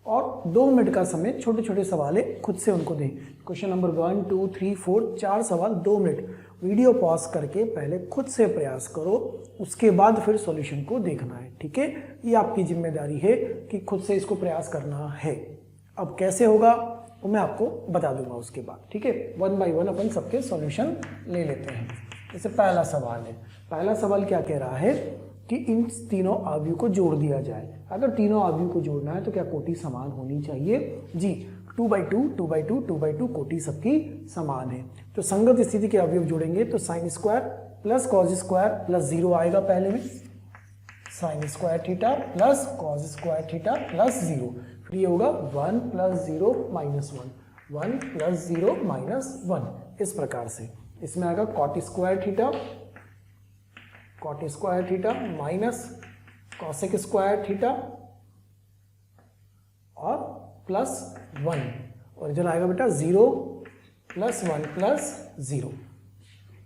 और 2 मिनट का समय छोटे छोटे सवाल है खुद से उनको दें। क्वेश्चन नंबर 1 2 3 4 4 सवाल 2 मिनट, वीडियो पॉज करके पहले खुद से प्रयास करो, उसके बाद फिर सॉल्यूशन को देखना है। ठीक है, ये आपकी जिम्मेदारी है कि खुद से इसको प्रयास करना है। अब कैसे होगा वो मैं आपको बता दूंगा उसके बाद। ठीक है, 1 बाय 1 अपन सबके सॉल्यूशन ले लेते हैं। जैसे पहला सवाल है, पहला सवाल क्या कह रहा है कि इन तीनों अवयव को जोड़ दिया जाए। अगर तीनों अवयव को जोड़ना है तो क्या कोटि समान होनी चाहिए जी। 2/2 2/2 2/2 कोटि सबकी समान है। तो संगत स्थिति के अवयव जोड़ेंगे तो sine square plus cos square plus 0 आएगा पहले में, sign square theta plus cos square theta plus 0। फिर ये होगा 1 + 0 - 1, 1 + 0 - 1, इस प्रकार से। इसमें आएगा cot square theta minus cosec square theta और प्लस 1, और इधर आएगा बेटा 0 + 1 + 0।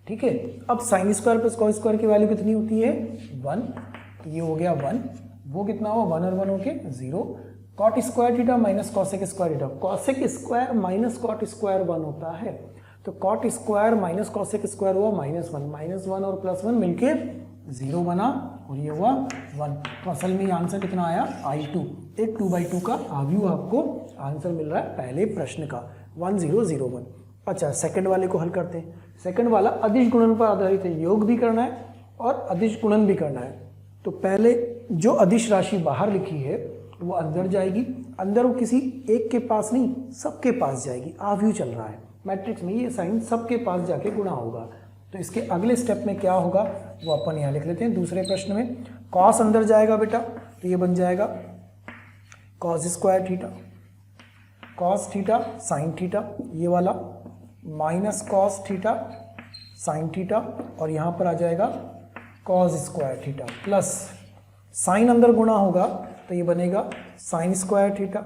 ठीक है, अब sine square plus cos square की वैल्यू कितनी होती है, 1। ये हो गया 1, वो कितना हुआ 1 और 1 हो के 0। Cot square theta minus cosec square theta, cosec square minus cot square 1 होता है, तो cot square minus cosec square हुआ -1 और +1 मिलके 0 बना और ये हुआ 1। तो असल में ये आंसर कितना आया, I2। एक 2/2 का अवयव आपको आंसर मिल रहा है पहले प्रश्न का, 1001। अच्छा, सेकंड वाले को हल करते हैं। सेकंड वाला अदिश गुणन पर आधारित है, योग भी करना है और अदिश गुणन भी करना है। तो पहले जो अदिश राशि बाहर लिखी है वो अंदर जाएगी, अंदर वो किसी एक के पास नहीं सबके पास जाएगी, अवयव चल रहा है मैट्रिक्स में, ये साइन सबके पास जाके गुणा होगा। तो इसके अगले स्टेप में क्या होगा वो अपन यहाँ लिख लेते हैं। दूसरे प्रश्न में कॉस अंदर जाएगा बेटा, तो ये बन जाएगा cos square theta, cos theta sine theta, ये वाला minus cos theta sine theta, और यहाँ पर आ जाएगा cos square theta plus sine अंदर गुणा होगा तो ये बनेगा sine square theta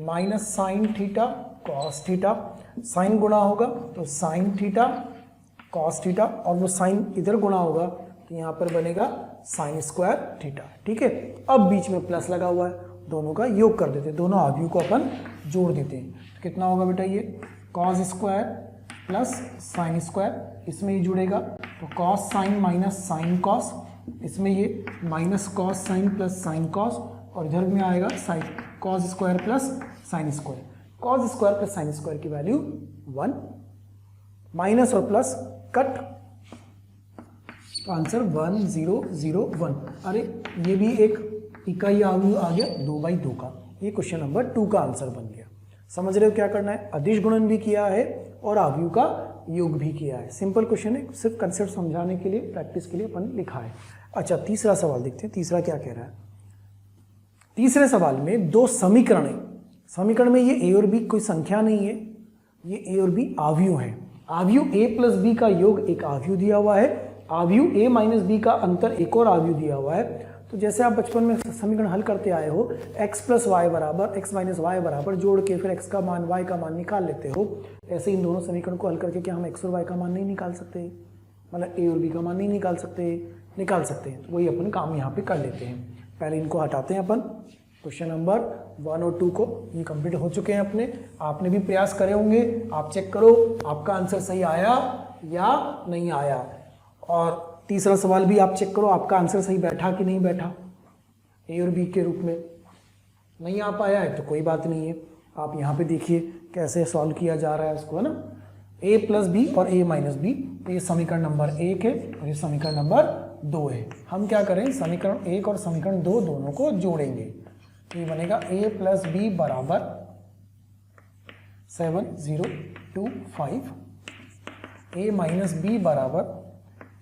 minus sine theta cos theta, sine गुणा होगा तो साइन थीटा कॉस थीटा, और वो साइन इधर गुणा होगा तो यहाँ पर बनेगा साइन स्क्वायर थीटा। ठीक है, अब बीच में प्लस लगा हुआ है, दोनों का योग कर देते हैं, दोनों अवयव को अपन जोड़ देते हैं। तो कितना होगा बेटा, ये cos square plus sine square, इसमें ये जुड़ेगा तो cos sine minus sine cos, इसमें ये minus cos sine plus sine cos, और इधर में आएगा sine cos square plus sine square. Cos square plus sine square की वैल्यू 1, माइनस और प्लस कट, तो आंसर 1001। अरे ये भी एक इकाई अवयव आ गया 2/2 का, ये क्वेश्चन नंबर 2 का आंसर बन गया। समझ रहे हो क्या करना है, अदिश गुणन भी किया है और अवयव का योग भी किया है। सिंपल क्वेश्चन है, सिर्फ कंसेप्ट समझाने के लिए, प्रैक्टिस के लिए अपन लिखा है। अच्छा, तीसरा सवाल देखते हैं, तीसरा क्या कह रहा है। तीसरे सवाल में दो समीकरण है। समीकरण में ये ए और बी कोई संख्या नहीं है, ये ए और बी आव्यूह है। आव्यूह ए प्लस बी का योग एक आव्यूह दिया हुआ है, आव्यूह ए माइनस बी का अंतर एक और आव्यूह दिया हुआ है। तो जैसे आप बचपन में समीकरण हल करते आए हो, x प्लस वाई बराबर x माइनस वाई बराबर जोड़ के फिर x का मान y का मान निकाल लेते हो, ऐसे इन दोनों समीकरण को हल करके क्या हम x और y का मान नहीं निकाल सकते, मतलब a और b का मान नहीं निकाल सकते हैं। तो वही अपन काम यहाँ पे कर लेते हैं। पहले इनको हटाते हैं अपन। क्वेश्चन नंबर 1 और 2 को ये कंप्लीट हो चुके हैं अपने। आपने भी प्रयास करे होंगे, आप चेक करो आपका आंसर सही आया या नहीं आया। और तीसरा सवाल भी आप चेक करो आपका आंसर सही बैठा कि नहीं बैठा, ए और बी के रूप में। नहीं आ पाया है तो कोई बात नहीं है, आप यहाँ पे देखिए कैसे सॉल्व किया जा रहा है इसको, है ना। ए प्लस बी और ए माइनस बी, तो ये समीकरण नंबर 1 है और ये समीकरण नंबर 2 है। हम क्या करें, समीकरण 1 और समीकरण 2 दोनों को जोड़ेंगे। तो ये बनेगा a प्लस बी बराबर 7025, a माइनस बी बराबर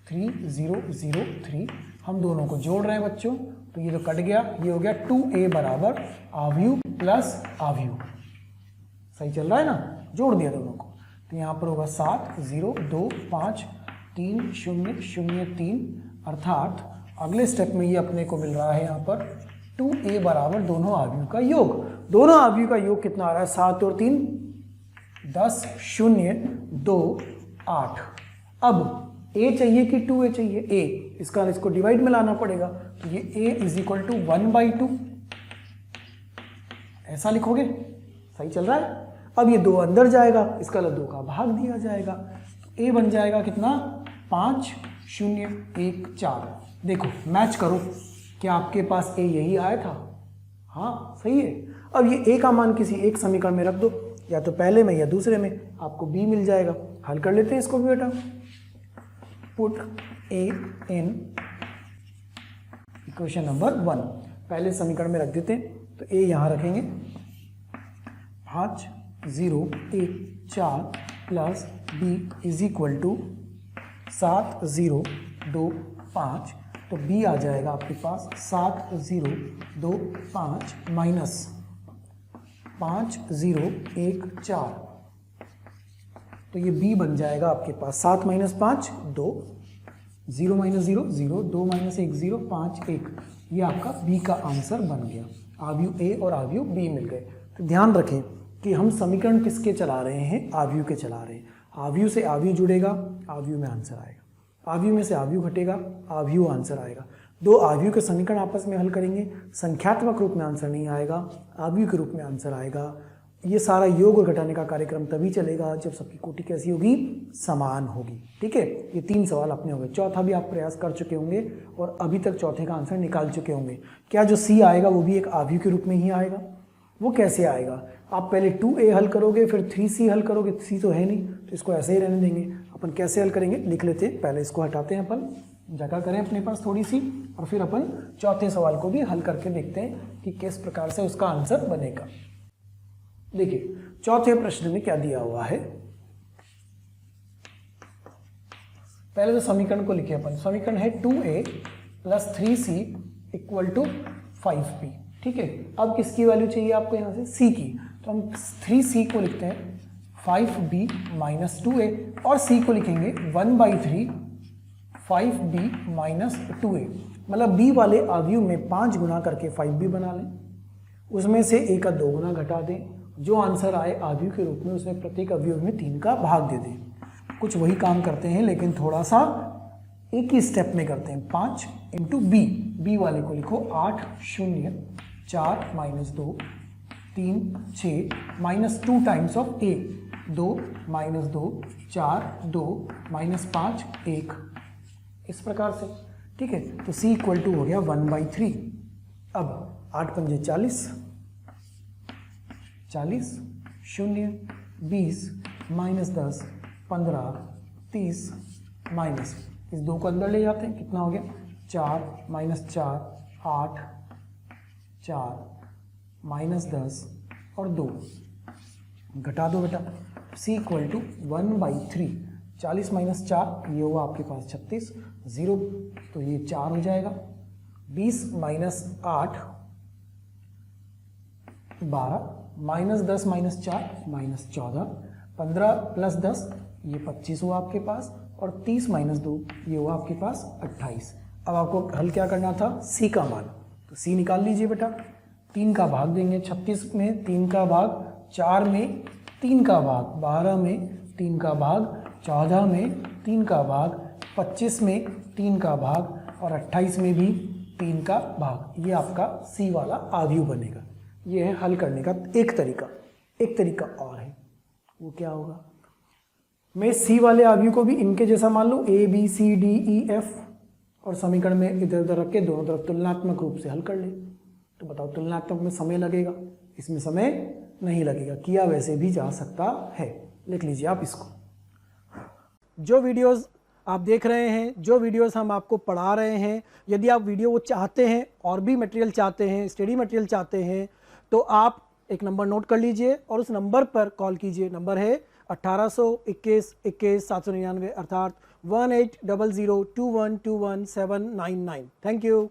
3003। हम दोनों को जोड़ रहे हैं बच्चों, तो ये तो कट गया, ये हो गया 2a बराबर आव्यूह प्लस आव्यूह। सही चल रहा है ना, जोड़ दिया दोनों को। तो यहाँ पर होगा 70253003, अर्थात अगले स्टेप में ये अपने को मिल रहा है यहाँ पर 2a बराबर दोनों आव्यूह का योग। दोनों आव्यूह का योग कितना आ रहा है, 7 और 3 10, 0 2 8। अब a चाहिए कि 2a चाहिए, a, इसको डिवाइड में लाना पड़ेगा। तो ये a इज इक्वल टू 1/2, ऐसा लिखोगे। सही चल रहा है। अब ये 2 अंदर जाएगा, इसका 2 का भाग दिया जाएगा, तो a बन जाएगा कितना, 5 0 1 4। देखो मैच करो, क्या आपके पास a यही आया था, हाँ सही है। अब ये a का मान किसी एक समीकरण में रख दो, या तो पहले में या दूसरे में, आपको b मिल जाएगा। हल कर लेते हैं इसको भी बेटा। Put a in equation number 1, पहले समीकरण में रख देते हैं। तो a यहाँ रखेंगे 5 0 1 4 plus b is equal to 7 0 2 5। तो b आ जाएगा आपके पास 7 0 2 5 माइनस 5 0 1 4। तो ये b बन जाएगा आपके पास 7 माइनस 5 2, 0 माइनस 0 0, 2 माइनस 1 0, 5 1। ये आपका b का आंसर बन गया। आव्यूह a और आव्यूह b मिल गए। तो ध्यान रखें कि हम समीकरण किसके चला रहे हैं, आव्यूह के चला रहे हैं। आव्यूह से आव्यूह जुड़ेगा, आव्यूह में आंसर आएगा। आव्यूह में से आव्यूह घटेगा, आव्यूह आंसर आएगा। दो आव्यूह के समीकरण आपस में हल करेंगे, संख्यात्मक रूप में आंसर नहीं आएगा, आव्यूह के रूप में आंसर आएगा। ये सारा योग और घटाने का कार्यक्रम तभी चलेगा जब सबकी कोटि कैसी होगी, समान होगी। ठीक है, ये 3 सवाल अपने हो गए। चौथा भी आप प्रयास कर चुके होंगे और अभी तक चौथे का आंसर निकाल चुके होंगे। क्या जो सी आएगा वो भी एक आव्यूह के रूप में ही आएगा? वो कैसे आएगा? आप पहले 2a हल करोगे, फिर 3c हल करोगे। c तो है नहीं, तो इसको ऐसे ही रहने देंगे। अपन कैसे हल करेंगे लिख लेते हैं। पहले इसको हटाते हैं, अपन जगह करें अपने पास थोड़ी सी, और फिर अपन चौथे सवाल को भी हल करके देखते हैं कि किस प्रकार से उसका आंसर बनेगा। देखिए चौथे प्रश्न में क्या दिया हुआ है। पहले तो समीकरण को लिखे अपन। समीकरण है 2a plus 3c equal to 5b। ठीक है, अब किसकी वैल्यू चाहिए आपको यहाँ से, c की। तो हम 3c को लिखते हैं 5b माइनस 2a, और c को लिखेंगे 1/3 5b माइनस 2a। मतलब b वाले आव्यूह में 5 गुना करके 5b बना लें, उसमें से a का 2 गुना घटा दें, जो आंसर आए आव्यूह के रूप में उसमें प्रत्येक अवयव में 3 का भाग दे दें। कुछ वही काम करते हैं लेकिन थोड़ा सा एक ही स्टेप में करते हैं। 5 इंटू b, b वाले को लिखो 8 0 4 minus 2 3 6 minus 2 times of a, 2 minus 2 4 2 minus 5 1, इस प्रकार से। ठीक है, तो c इक्वल टू हो गया 1/3। अब 8 पंजे 40 40 0 20 माइनस 10 15 30 माइनस, इस 2 को अंदर ले जाते हैं, कितना हो गया 4 माइनस 4 8 4 माइनस 10 और 2, घटा दो बेटा। c equal to 1/3। 40 माइनस 4 ये हुआ आपके पास 36, 0 तो ये 4 हो जाएगा। 20 minus 8 12, minus 10 minus 4 minus 14, 15 plus 10 ये 25 हुआ आपके पास, और 30 माइनस 2 ये हुआ आपके पास 28। अब आपको हल क्या करना था, सी का मान, तो सी निकाल लीजिए बेटा। 3 का भाग देंगे, 36 में 3 का भाग, 4 में 3 का भाग, 12 में 3 का भाग, 14 में 3 का भाग, 25 में 3 का भाग और 28 में भी 3 का भाग। ये आपका सी वाला आव्यूह बनेगा। ये है हल करने का एक तरीका। एक तरीका और है, वो क्या होगा, मैं सी वाले आव्यूह को भी इनके जैसा मान लूँ, A B C D E F, और समीकरण में इधर उधर रख के दोनों तरफ तुलनात्मक रूप से हल कर ले। तो बताओ तुलनात्मक में समय लगेगा, इसमें समय नहीं लगेगा, किया वैसे भी जा सकता है। लिख लीजिए आप इसको। जो वीडियोस आप देख रहे हैं, जो वीडियोस हम आपको पढ़ा रहे हैं, यदि आप वीडियो वो चाहते हैं और भी मटेरियल चाहते हैं, स्टडी मटेरियल चाहते हैं, तो आप एक नंबर नोट कर लीजिए और उस नंबर पर कॉल कीजिए। नंबर है 1821 21 799 अर्थात 1800 21 21 799। Thank you.